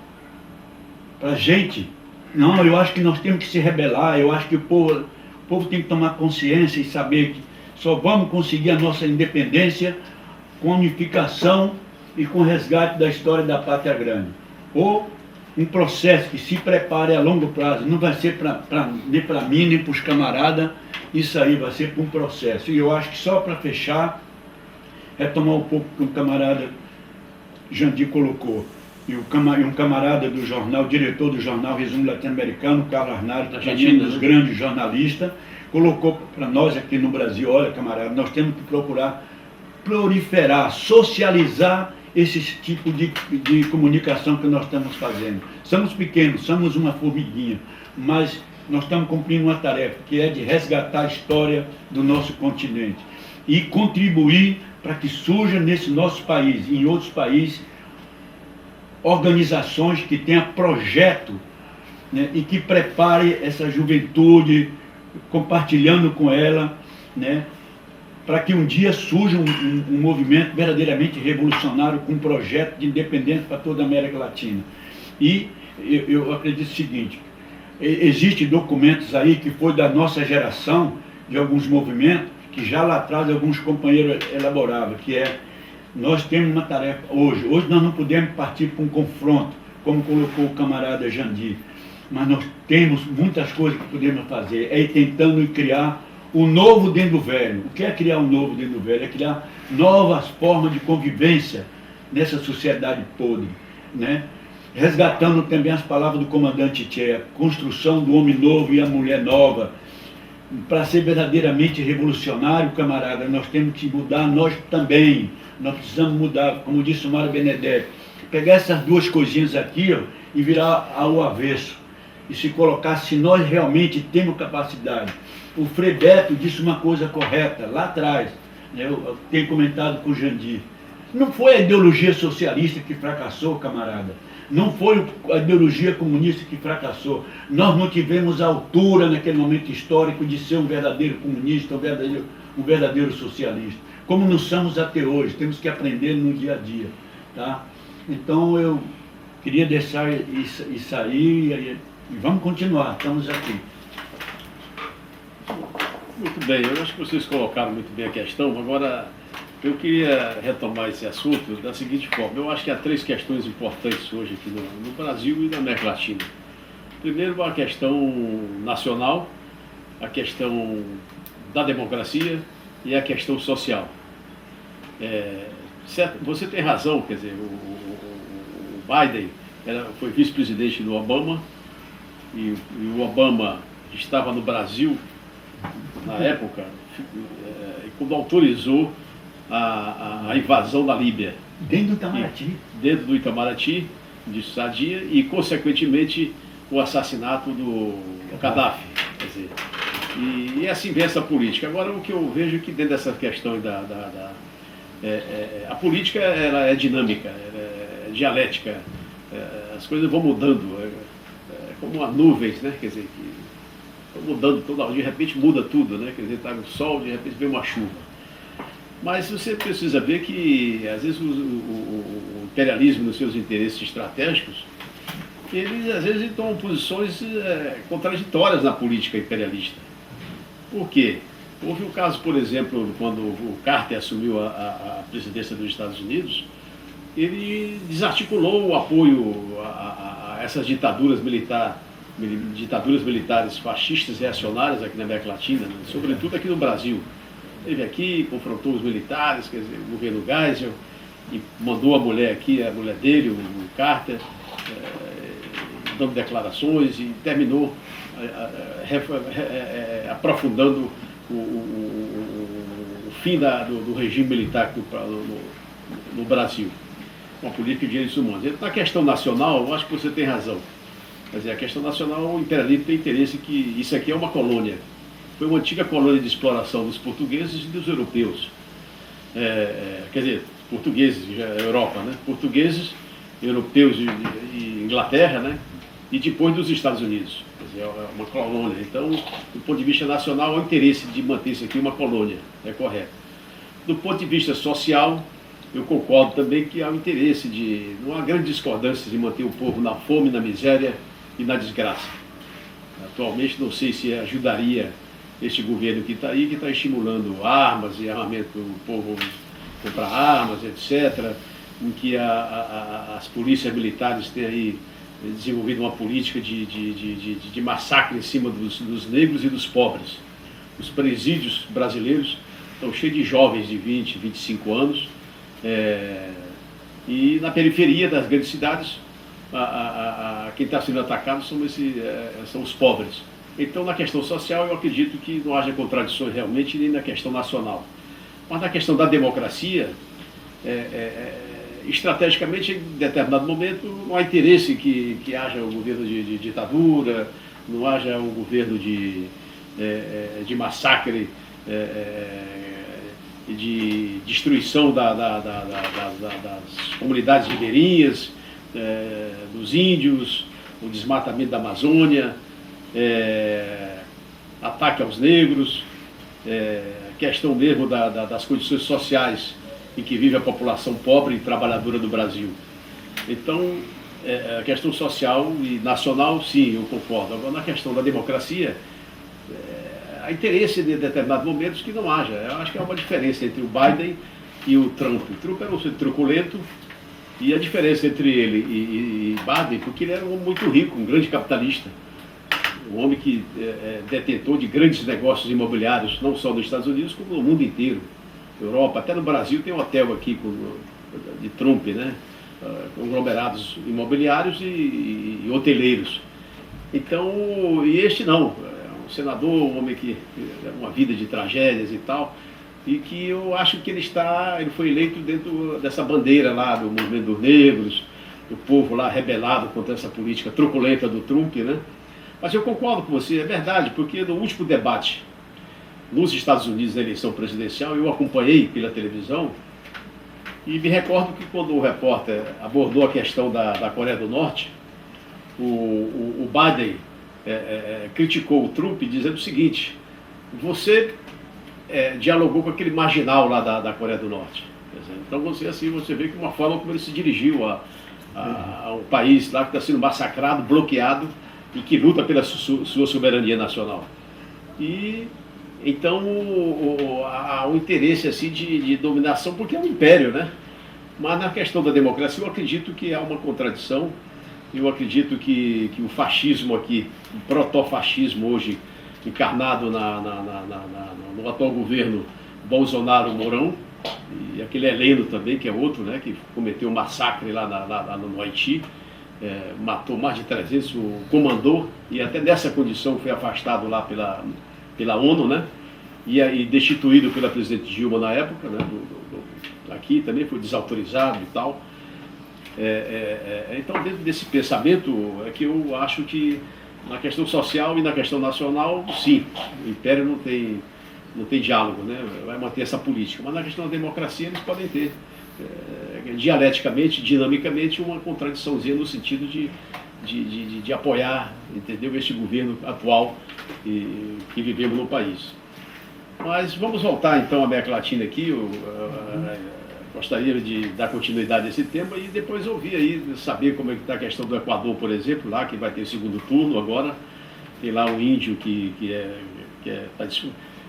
para a gente. Não, eu acho que nós temos que se rebelar, eu acho que o povo tem que tomar consciência e saber que só vamos conseguir a nossa independência com a unificação e com o resgate da história da pátria grande. Ou um processo que se prepare a longo prazo, não vai ser nem para mim, nem para os camaradas, isso aí vai ser para um processo. E eu acho que só para fechar, retomar um pouco que o camarada Jandir colocou, e um camarada do jornal, diretor do jornal Resumo Latino-Americano, Carlos Arnaldo, que é um dos grandes jornalistas, colocou para nós aqui no Brasil: olha, camarada, nós temos que procurar proliferar, socializar esse tipo de comunicação que nós estamos fazendo. Somos pequenos, somos uma formiguinha, mas nós estamos cumprindo uma tarefa, que é de resgatar a história do nosso continente e contribuir para que surja nesse nosso país e em outros países organizações que tenham projeto, né, e que prepare essa juventude, compartilhando com ela, né, para que um dia surja um movimento verdadeiramente revolucionário com um projeto de independência para toda a América Latina. E eu acredito o seguinte: existem documentos aí que foi da nossa geração, de alguns movimentos, que já lá atrás alguns companheiros elaboravam, que é: nós temos uma tarefa hoje nós não podemos partir para um confronto, como colocou o camarada Jandir, mas nós temos muitas coisas que podemos fazer, é ir tentando criar o novo dentro do velho. O que é criar o novo dentro do velho? É criar novas formas de convivência nessa sociedade podre, né? Resgatando também as palavras do comandante Che, construção do homem novo e a mulher nova. Para ser verdadeiramente revolucionário, camarada, nós temos que mudar nós também. Nós precisamos mudar, como disse o Mário Benedetti, pegar essas duas coisinhas aqui, ó, e virar ao avesso. E se colocar se nós realmente temos capacidade. O Frei Beto disse uma coisa correta lá atrás, né, eu tenho comentado com o Jandir. Não foi a ideologia socialista que fracassou, camarada. Não foi a ideologia comunista que fracassou. Nós não tivemos a altura naquele momento histórico de ser um verdadeiro comunista, um verdadeiro socialista. Como não somos até hoje, temos que aprender no dia a dia. Tá? Então eu queria deixar isso aí e vamos continuar, estamos aqui. Muito bem, eu acho que vocês colocaram muito bem a questão. Agora, eu queria retomar esse assunto da seguinte forma: eu acho que há 3 questões importantes hoje aqui no Brasil e na América Latina. Primeiro, a questão nacional, a questão da democracia e a questão social. Certo, você tem razão, quer dizer, o Biden foi vice-presidente do Obama, e o Obama estava no Brasil na época, quando autorizou a invasão da Líbia. Dentro do Itamaraty. Dentro do Itamaraty, de Sadia, e consequentemente o assassinato do Gaddafi. Quer dizer, e assim vem essa política. Agora, o que eu vejo é que dentro dessa questão a política, ela é dinâmica, ela é dialética, as coisas vão mudando, como as nuvens, né? Quer dizer, que estão mudando toda hora, de repente muda tudo, né? Quer dizer, está no sol, de repente vem uma chuva. Mas você precisa ver que, às vezes, o imperialismo, nos seus interesses estratégicos, eles, às vezes, tomam posições contraditórias na política imperialista. Por quê? Houve um caso, por exemplo, quando o Carter assumiu a presidência dos Estados Unidos, ele desarticulou o apoio a essas ditaduras militares fascistas reacionárias aqui na América Latina, né? Sobretudo aqui no Brasil. Ele aqui confrontou os militares, quer dizer, o governo Geisel, e mandou a mulher aqui, a mulher dele, o Carter, dando declarações e terminou aprofundando o fim do regime militar no Brasil, com a política de direitos humanos. Na questão nacional, eu acho que você tem razão. Quer dizer, a questão nacional, o imperialismo tem interesse que isso aqui é uma colônia. Foi uma antiga colônia de exploração dos portugueses e dos europeus. Quer dizer, portugueses, Europa, né? Portugueses, europeus e Inglaterra, né? E depois dos Estados Unidos. Quer dizer, é uma colônia. Então, do ponto de vista nacional, há o interesse de manter isso aqui uma colônia. É correto. Do ponto de vista social, eu concordo também que há o interesse de... Não há grande discordância de manter o povo na fome, na miséria e na desgraça. Atualmente, não sei se ajudaria este governo que está aí, que está estimulando armas e armamento, o povo comprar armas, etc., em que as polícias militares têm aí desenvolvido uma política de massacre em cima dos negros e dos pobres. Os presídios brasileiros estão cheios de jovens de 20, 25 anos, e na periferia das grandes cidades, quem está sendo atacado são os pobres. Então, na questão social, eu acredito que não haja contradições realmente, nem na questão nacional. Mas na questão da democracia, estrategicamente, em determinado momento, não há interesse que haja um governo de ditadura, não haja um governo de massacre, de destruição das comunidades ribeirinhas, dos índios, o desmatamento da Amazônia, ataque aos negros, questão mesmo das condições sociais em que vive a população pobre e trabalhadora do Brasil. Então, a questão social e nacional, sim, eu concordo. Agora, na questão da democracia, há interesse em determinados momentos que não haja. Eu acho que há uma diferença entre o Biden e o Trump. O Trump era um truculento, e a diferença entre ele e Biden, porque ele era um homem muito rico, um grande capitalista, um homem que detentor de grandes negócios imobiliários, não só nos Estados Unidos, como no mundo inteiro. Europa, até no Brasil tem um hotel aqui de Trump, né? Conglomerados imobiliários e hoteleiros. Então, e este não, é um senador, um homem que é uma vida de tragédias e tal, e que eu acho que ele foi eleito dentro dessa bandeira lá do movimento dos negros, do povo lá rebelado contra essa política truculenta do Trump, né? Mas eu concordo com você, é verdade, porque no último debate nos Estados Unidos, na eleição presidencial, eu acompanhei pela televisão e me recordo que quando o repórter abordou a questão da Coreia do Norte, o Biden criticou o Trump dizendo o seguinte: você dialogou com aquele marginal lá da Coreia do Norte. Então você vê que uma forma como ele se dirigiu a um país lá que está sendo massacrado, bloqueado e que luta pela sua soberania nacional. E então há um interesse assim de dominação, porque é um império, né? Mas na questão da democracia eu acredito que há uma contradição. Eu acredito que o fascismo aqui, o protofascismo hoje encarnado no atual governo Bolsonaro-Mourão, e aquele Heleno também, que é outro, né, que cometeu um massacre lá no Haiti, matou mais de 300, comandou, e até nessa condição foi afastado lá pela ONU, né, e destituído pela presidente Dilma na época, né, aqui também foi desautorizado e tal. Então, dentro desse pensamento, é que eu acho que na questão social e na questão nacional, sim, o Império não tem diálogo, né? Vai manter essa política. Mas na questão da democracia eles podem ter, dialeticamente, dinamicamente, uma contradiçãozinha no sentido de apoiar, entendeu, este governo atual que vivemos no país. Mas vamos voltar então à América Latina aqui. Gostaria de dar continuidade a esse tema e depois ouvir aí, saber como é que está a questão do Equador, por exemplo, lá que vai ter o segundo turno agora. Tem lá um índio que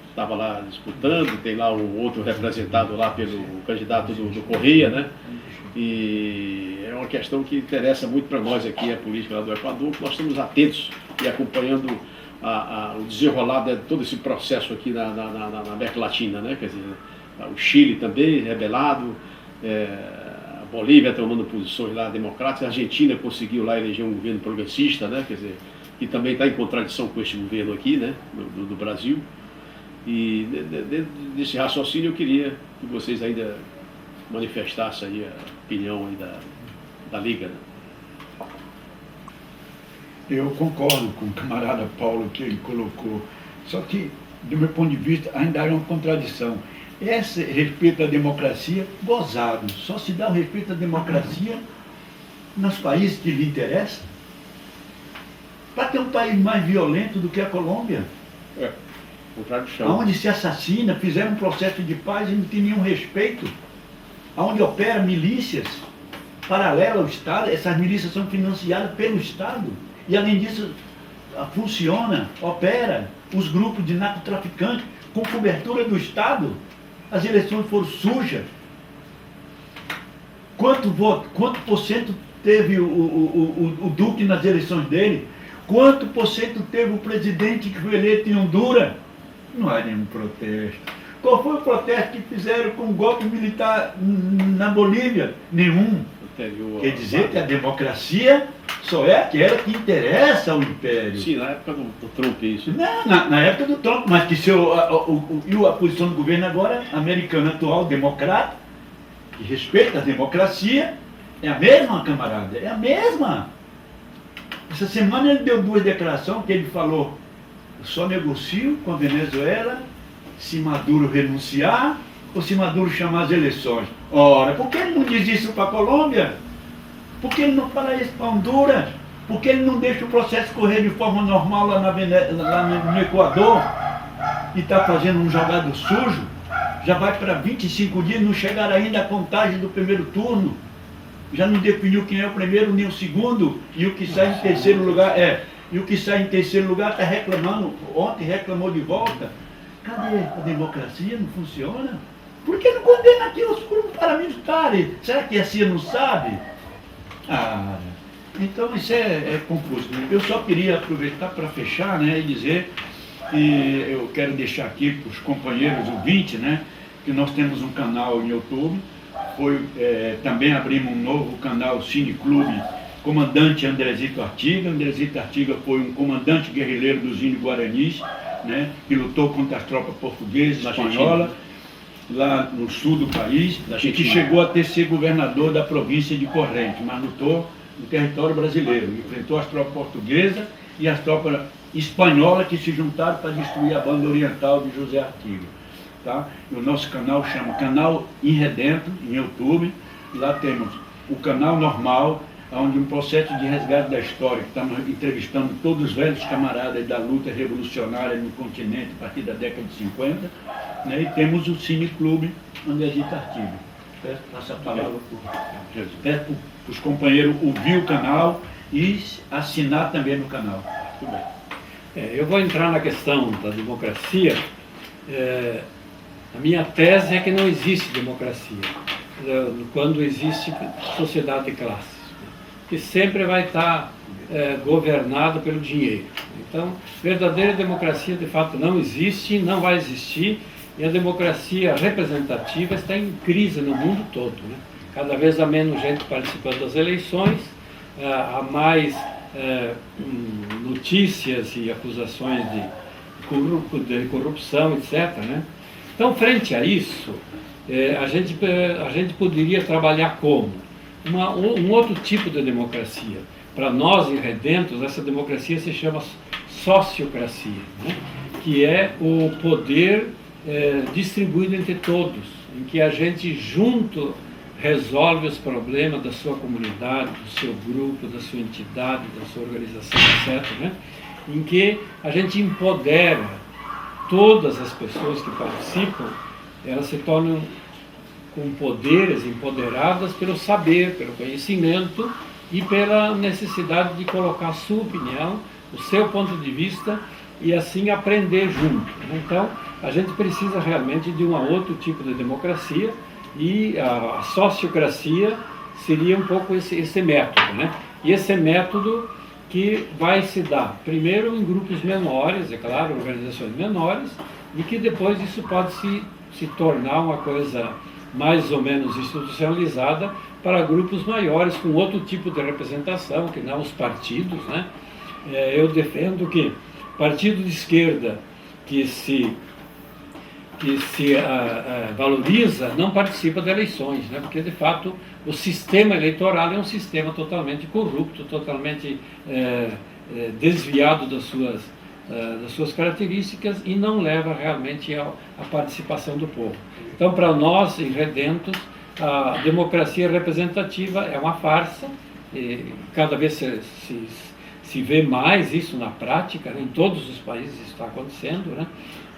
estava lá disputando, tem lá um outro representado lá pelo candidato do Correia, né? E é uma questão que interessa muito para nós aqui, a política lá do Equador, que nós estamos atentos e acompanhando o desenrolar de todo esse processo aqui na América Latina, né? Quer dizer, o Chile também, rebelado, Bolívia tomando posições lá democráticas, a Argentina conseguiu lá eleger um governo progressista, né? Quer dizer, que também está em contradição com este governo aqui, né? Do Brasil. E desse raciocínio eu queria que vocês ainda manifestassem aí a opinião aí da Liga, né? Eu concordo com o camarada Paulo que ele colocou, só que, do meu ponto de vista, ainda há uma contradição. Esse respeito à democracia, gozado, só se dá o respeito à democracia nos países que lhe interessam. Para ter um país mais violento do que a Colômbia, Contradição. onde se assassina, fizeram um processo de paz e não tem nenhum respeito, onde opera milícias paralelas ao Estado, essas milícias são financiadas pelo Estado, e além disso funciona, opera os grupos de narcotraficantes com cobertura do Estado. As eleições foram sujas. Quanto por cento teve o Duque nas eleições dele? Quanto por cento teve o presidente que foi eleito em Honduras? Não há nenhum protesto. Qual foi o protesto que fizeram com o golpe militar na Bolívia? Nenhum. Quer dizer que a democracia só é aquela que interessa ao império. Sim, na época do Trump, isso. Não, na época do Trump, mas que a posição do governo agora, americano atual, democrata, que respeita a democracia, é a mesma, camarada, é a mesma. Essa semana ele deu 2 declarações que ele falou: eu só negocio com a Venezuela se Maduro renunciar ou se Maduro chamar as eleições. Ora, por que ele não diz isso para a Colômbia? Por que ele não fala isso para Honduras? Por que ele não deixa o processo correr de forma normal lá no Equador? E está fazendo um jogado sujo? Já vai para 25 dias, não chegaram ainda a contagem do primeiro turno. Já não definiu quem é o primeiro nem o segundo. E o que sai em terceiro lugar está reclamando. Ontem reclamou de volta. Cadê a democracia? Não funciona? Por que não condena aqui os grupos paramilitares? Será que a CIA não sabe? Então isso é confuso. Eu só queria aproveitar para fechar, né, e dizer que eu quero deixar aqui para os companheiros ouvintes, né, que nós temos um canal no YouTube, também abrimos um novo canal Cine Clube, comandante Andrezito Artiga. Andrezito Artiga foi um comandante guerrilheiro dos índios guaranis, né, que lutou contra as tropas portuguesas, espanholas, lá no sul do país, e que chegou a ser governador da província de Correntes, mas lutou no território brasileiro, enfrentou as tropas portuguesas e as tropas espanholas que se juntaram para destruir a banda oriental de José Artiga. Tá? E o nosso canal chama Canal Irredento, em YouTube. Lá temos o canal normal, onde um processo de resgate da história, que estamos entrevistando todos os velhos camaradas da luta revolucionária no continente a partir da década de 50, né? E temos o Cine Clube, onde a gente artiga. Peço essa palavra para os companheiros ouvir o canal e assinar também no canal. Muito bem. Eu vou entrar na questão da democracia. A minha tese é que não existe democracia quando existe sociedade de classes, que sempre vai estar governada pelo dinheiro. Então, verdadeira democracia de fato não existe, não vai existir, e a democracia representativa está em crise no mundo todo, né? Cada vez há menos gente participando das eleições, há mais notícias e acusações de corrupção, etc., né? Então, frente a isso, a gente poderia trabalhar como? Um outro tipo de democracia. Para nós, irredentos, essa democracia se chama sociocracia, né? Que é o poder distribuído entre todos, em que a gente junto resolve os problemas da sua comunidade, do seu grupo, da sua entidade, da sua organização, etc., né? Em que a gente empodera todas as pessoas que participam, elas se tornam com poderes, empoderadas pelo saber, pelo conhecimento e pela necessidade de colocar a sua opinião, o seu ponto de vista e assim aprender junto. Então, a gente precisa realmente de um outro tipo de democracia e a sociocracia seria um pouco esse método, né? E esse método que vai se dar primeiro em grupos menores, é claro, organizações menores, e que depois isso pode se tornar uma coisa mais ou menos institucionalizada para grupos maiores, com outro tipo de representação, que não os partidos, né? Eu defendo que partido de esquerda que se valoriza não participa de eleições, né? Porque de fato o sistema eleitoral é um sistema totalmente corrupto, totalmente desviado das suas características e não leva realmente à participação do povo. Então, para nós, em Redentos, a democracia representativa é uma farsa, e cada vez se vê mais isso na prática, né? Em todos os países isso está acontecendo, né?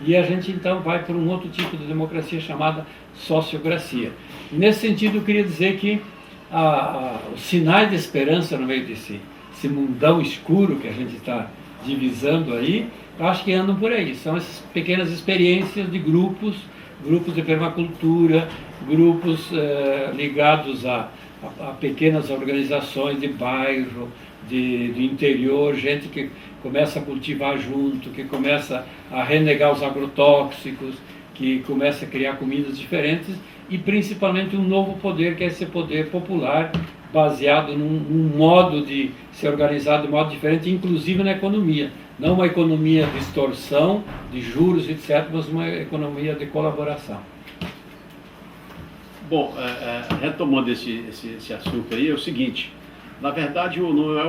E a gente então vai por um outro tipo de democracia chamada sociocracia. Nesse sentido, eu queria dizer que os sinais de esperança no meio desse mundão escuro que a gente está divisando aí, eu acho que andam por aí. São essas pequenas experiências de grupos de permacultura, grupos ligados a pequenas organizações de bairro, de interior, gente que começa a cultivar junto, que começa a renegar os agrotóxicos, que começa a criar comidas diferentes e principalmente um novo poder, que é esse poder popular, baseado num modo de se organizar de modo diferente, inclusive na economia. Não uma economia de extorsão, de juros, etc., mas uma economia de colaboração. Bom, retomando esse assunto aí, é o seguinte: na verdade, não é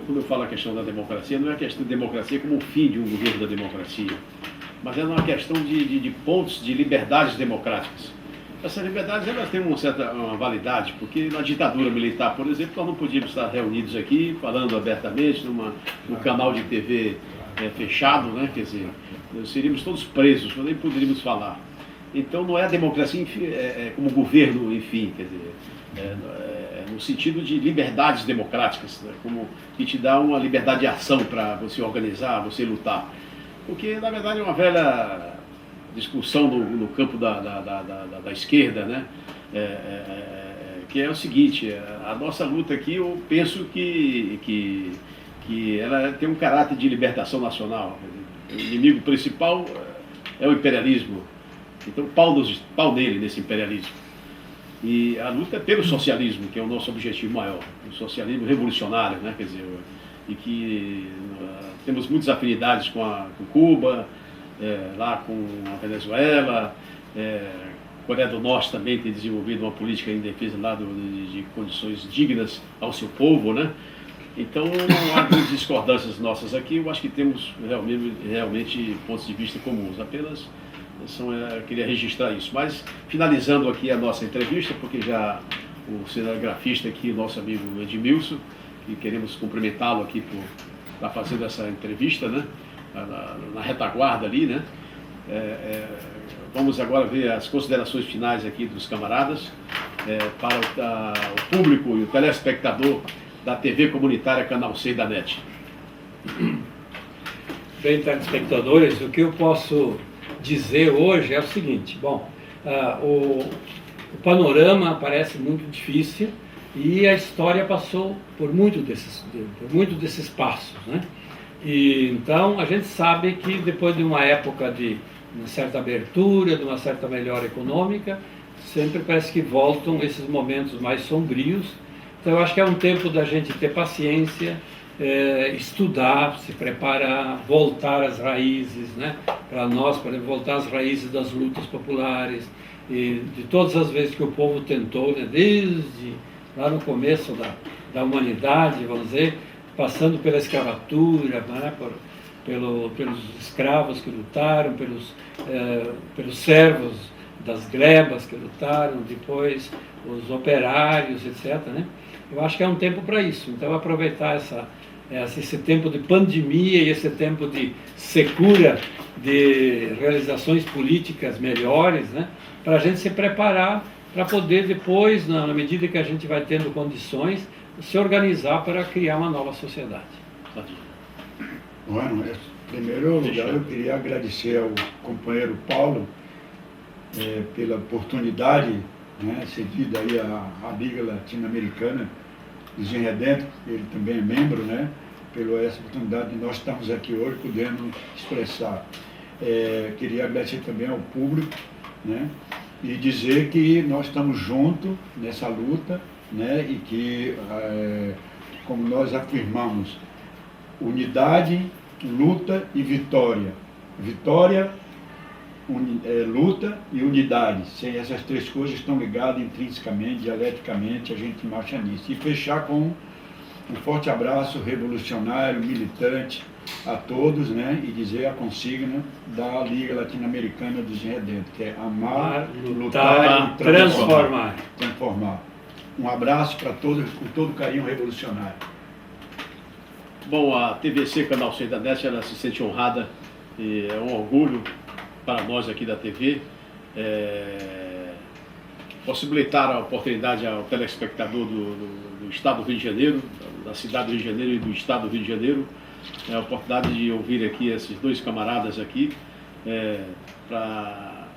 quando eu falo a questão da democracia, não é a questão de democracia como o fim de um governo da democracia, mas é uma questão de pontos de liberdades democráticas. Essas liberdades elas têm uma validade, porque na ditadura militar, por exemplo, nós não podíamos estar reunidos aqui, falando abertamente, num canal de TV fechado, né? Quer dizer, seríamos todos presos, nem poderíamos falar. Então não é a democracia como governo, enfim, quer dizer, no sentido de liberdades democráticas, né? Como que te dá uma liberdade de ação para você organizar, você lutar. Porque, na verdade, é uma velha discussão no campo da esquerda, né? Que é o seguinte: a nossa luta aqui, eu penso que ela tem um caráter de libertação nacional. O inimigo principal é o imperialismo. Então, pau nele nesse imperialismo. E a luta é pelo socialismo, que é o nosso objetivo maior, o socialismo revolucionário, né? Quer dizer, e que temos muitas afinidades com Cuba, lá com a Venezuela, Coreia do Norte também tem desenvolvido uma política em defesa lá de condições dignas ao seu povo, né? Então não há grandes discordâncias nossas aqui, eu acho que temos realmente pontos de vista comuns, apenas eu queria registrar isso. Mas finalizando aqui a nossa entrevista, porque já o cinegrafista aqui, nosso amigo Edmilson, e queremos cumprimentá-lo aqui por estar fazendo essa entrevista, né? Na retaguarda ali, né? Vamos agora ver as considerações finais aqui dos camaradas para o público e o telespectador da TV comunitária Canal 6 da NET. Bem, telespectadores, o que eu posso dizer hoje é o seguinte: bom, o panorama parece muito difícil e a história passou por muito desses passos, né? E então a gente sabe que depois de uma época de uma certa abertura, de uma certa melhora econômica, sempre parece que voltam esses momentos mais sombrios. Então eu acho que é um tempo da gente ter paciência, estudar, se preparar, voltar às raízes, né? Para nós, por exemplo, voltar às raízes das lutas populares, e de todas as vezes que o povo tentou, né? Desde lá no começo da humanidade, vamos dizer, passando pela escravatura, né? Pelos escravos que lutaram, pelos servos das glebas que lutaram, depois os operários, etc., né? Eu acho que é um tempo para isso. Então, aproveitar esse tempo de pandemia e esse tempo de secura, de realizações políticas melhores, né? Para a gente se preparar para poder depois, na medida que a gente vai tendo condições, se organizar para criar uma nova sociedade. Bueno, em primeiro lugar, eu queria agradecer ao companheiro Paulo pela oportunidade, né, cedida aí à Liga Latino-Americana dos Redentos, ele também é membro, né, pela essa oportunidade de nós estarmos aqui hoje podendo expressar. Queria agradecer também ao público, né, e dizer que nós estamos juntos nessa luta, né? E que, como nós afirmamos, unidade, luta e vitória. Vitória, luta e unidade. Sem essas três coisas estão ligadas intrinsecamente, dialeticamente, a gente marcha nisso. E fechar com um forte abraço revolucionário, militante a todos, né? E dizer a consigna da Liga Latino-Americana dos Irredentos, que é amar, lutar e transformar. Um abraço para todos, com todo carinho revolucionário. Bom, a TVC Canal 6 da NET, ela se sente honrada e é um orgulho para nós aqui da TV possibilitar a oportunidade ao telespectador do estado do Rio de Janeiro, da cidade do Rio de Janeiro e do estado do Rio de Janeiro, a oportunidade de ouvir aqui esses dois camaradas aqui, para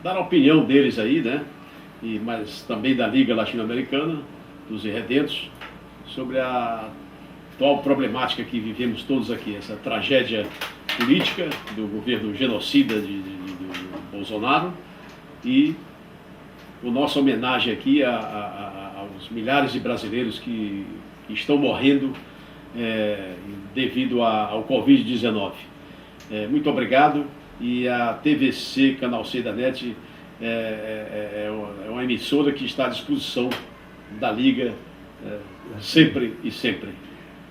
dar a opinião deles aí, né? Mas também da Liga Latino-Americana, dos Irredentos, sobre a atual problemática que vivemos todos aqui, essa tragédia política do governo genocida do Bolsonaro e a nossa homenagem aqui aos milhares de brasileiros que estão morrendo devido ao Covid-19. Muito obrigado, e a TVC Canal 6 da NET é uma emissora que está à disposição da Liga sempre e sempre.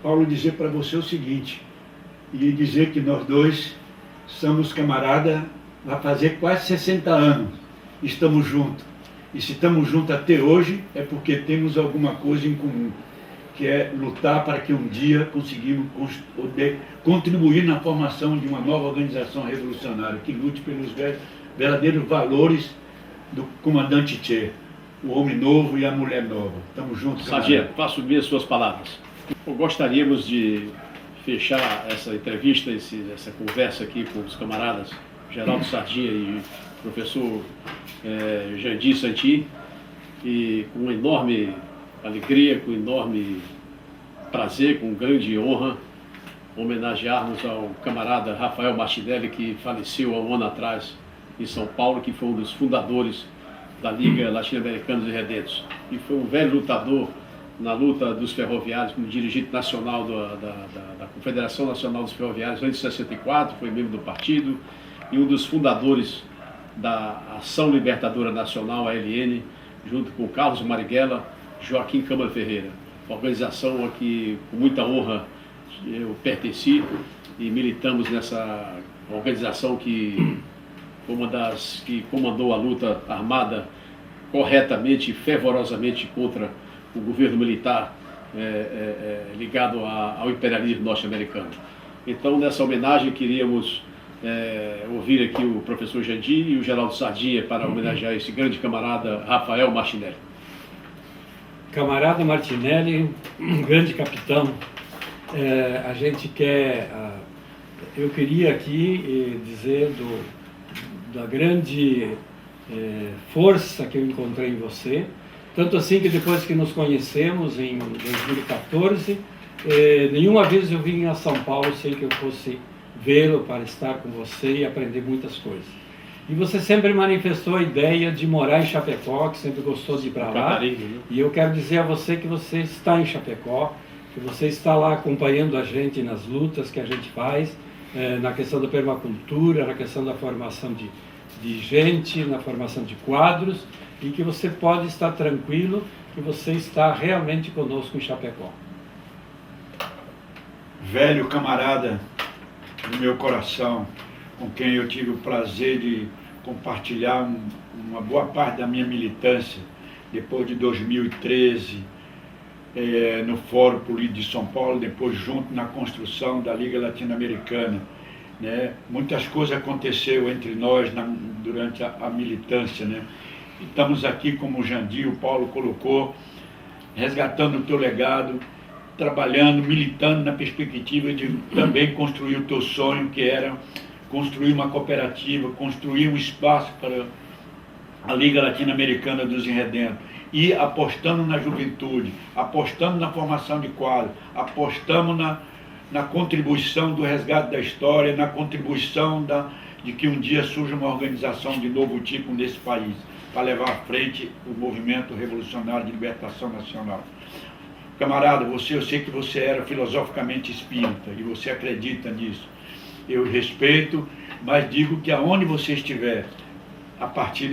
Paulo, dizer para você o seguinte, e dizer que nós dois somos camaradas, vai fazer quase 60 anos, estamos juntos. E se estamos juntos até hoje, é porque temos alguma coisa em comum, que é lutar para que um dia conseguimos contribuir na formação de uma nova organização revolucionária, que lute pelos verdadeiros valores do comandante Che, o homem novo e a mulher nova. Estamos juntos. Sardia, faço minhas suas palavras. Gostaríamos de fechar essa entrevista, essa conversa aqui com os camaradas Geraldo Sardinha e o professor Jandir Santin, e com enorme alegria, com enorme prazer, com grande honra, homenagearmos ao camarada Rafael Martinelli, que faleceu há um ano atrás em São Paulo, que foi um dos fundadores da Liga Latino-Americana dos Irredentos, e foi um velho lutador na luta dos ferroviários, como dirigente nacional da Confederação Nacional dos Ferroviários antes de 64, foi membro do partido e um dos fundadores da Ação Libertadora Nacional, ALN, junto com Carlos Marighella, Joaquim Câmara Ferreira. Uma organização a que, com muita honra, eu pertenci e militamos nessa organização que foi uma das que comandou a luta armada corretamente e fervorosamente contra o governo militar ligado ao imperialismo norte-americano. Então, nessa homenagem, queríamos ouvir aqui o professor Jandir e o Geraldo Sardinha para homenagear esse grande camarada Rafael Martinelli. Camarada Martinelli, um grande capitão, a gente quer, eu queria aqui dizer da grande força que eu encontrei em você, tanto assim que depois que nos conhecemos em 2014, nenhuma vez eu vim a São Paulo sem que eu fosse vê-lo para estar com você e aprender muitas coisas. E você sempre manifestou a ideia de morar em Chapecó, que sempre gostou de ir para lá. E eu quero dizer a você que você está em Chapecó, que você está lá acompanhando a gente nas lutas que a gente faz, na questão da permacultura, na questão da formação de gente, na formação de quadros, e que você pode estar tranquilo que você está realmente conosco em Chapecó. Velho camarada do meu coração, com quem eu tive o prazer de compartilhar uma boa parte da minha militância, depois de 2013, no Fórum Político de São Paulo, depois junto na construção da Liga Latino-Americana. Né? Muitas coisas aconteceram entre nós durante a militância. Né? Estamos aqui, como o Jandir, o Paulo colocou, resgatando o teu legado, trabalhando, militando na perspectiva de também construir o teu sonho, que era construir uma cooperativa, construir um espaço para a Liga Latino-Americana dos Irredentos, e apostando na juventude, apostando na formação de quadros, apostamos na contribuição do resgate da história, na contribuição de que um dia surja uma organização de novo tipo nesse país. para levar à frente o movimento revolucionário de libertação nacional. Camarada, eu sei que você era filosoficamente espírita e você acredita nisso. Eu respeito, mas digo que aonde você estiver, a partir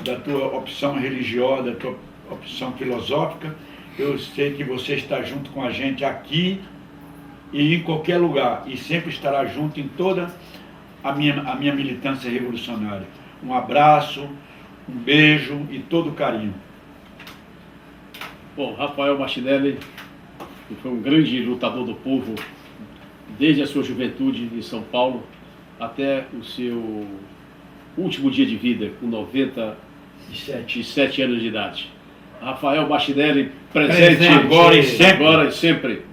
da tua opção religiosa, da tua opção filosófica, eu sei que você está junto com a gente aqui e em qualquer lugar, e sempre estará junto em toda a minha militância revolucionária. Um abraço, um beijo e todo carinho. Bom, Rafael Martinelli, que foi um grande lutador do povo, desde a sua juventude em São Paulo até o seu último dia de vida, com 97 anos de idade. Rafael Martinelli, presente Presente. agora e sempre.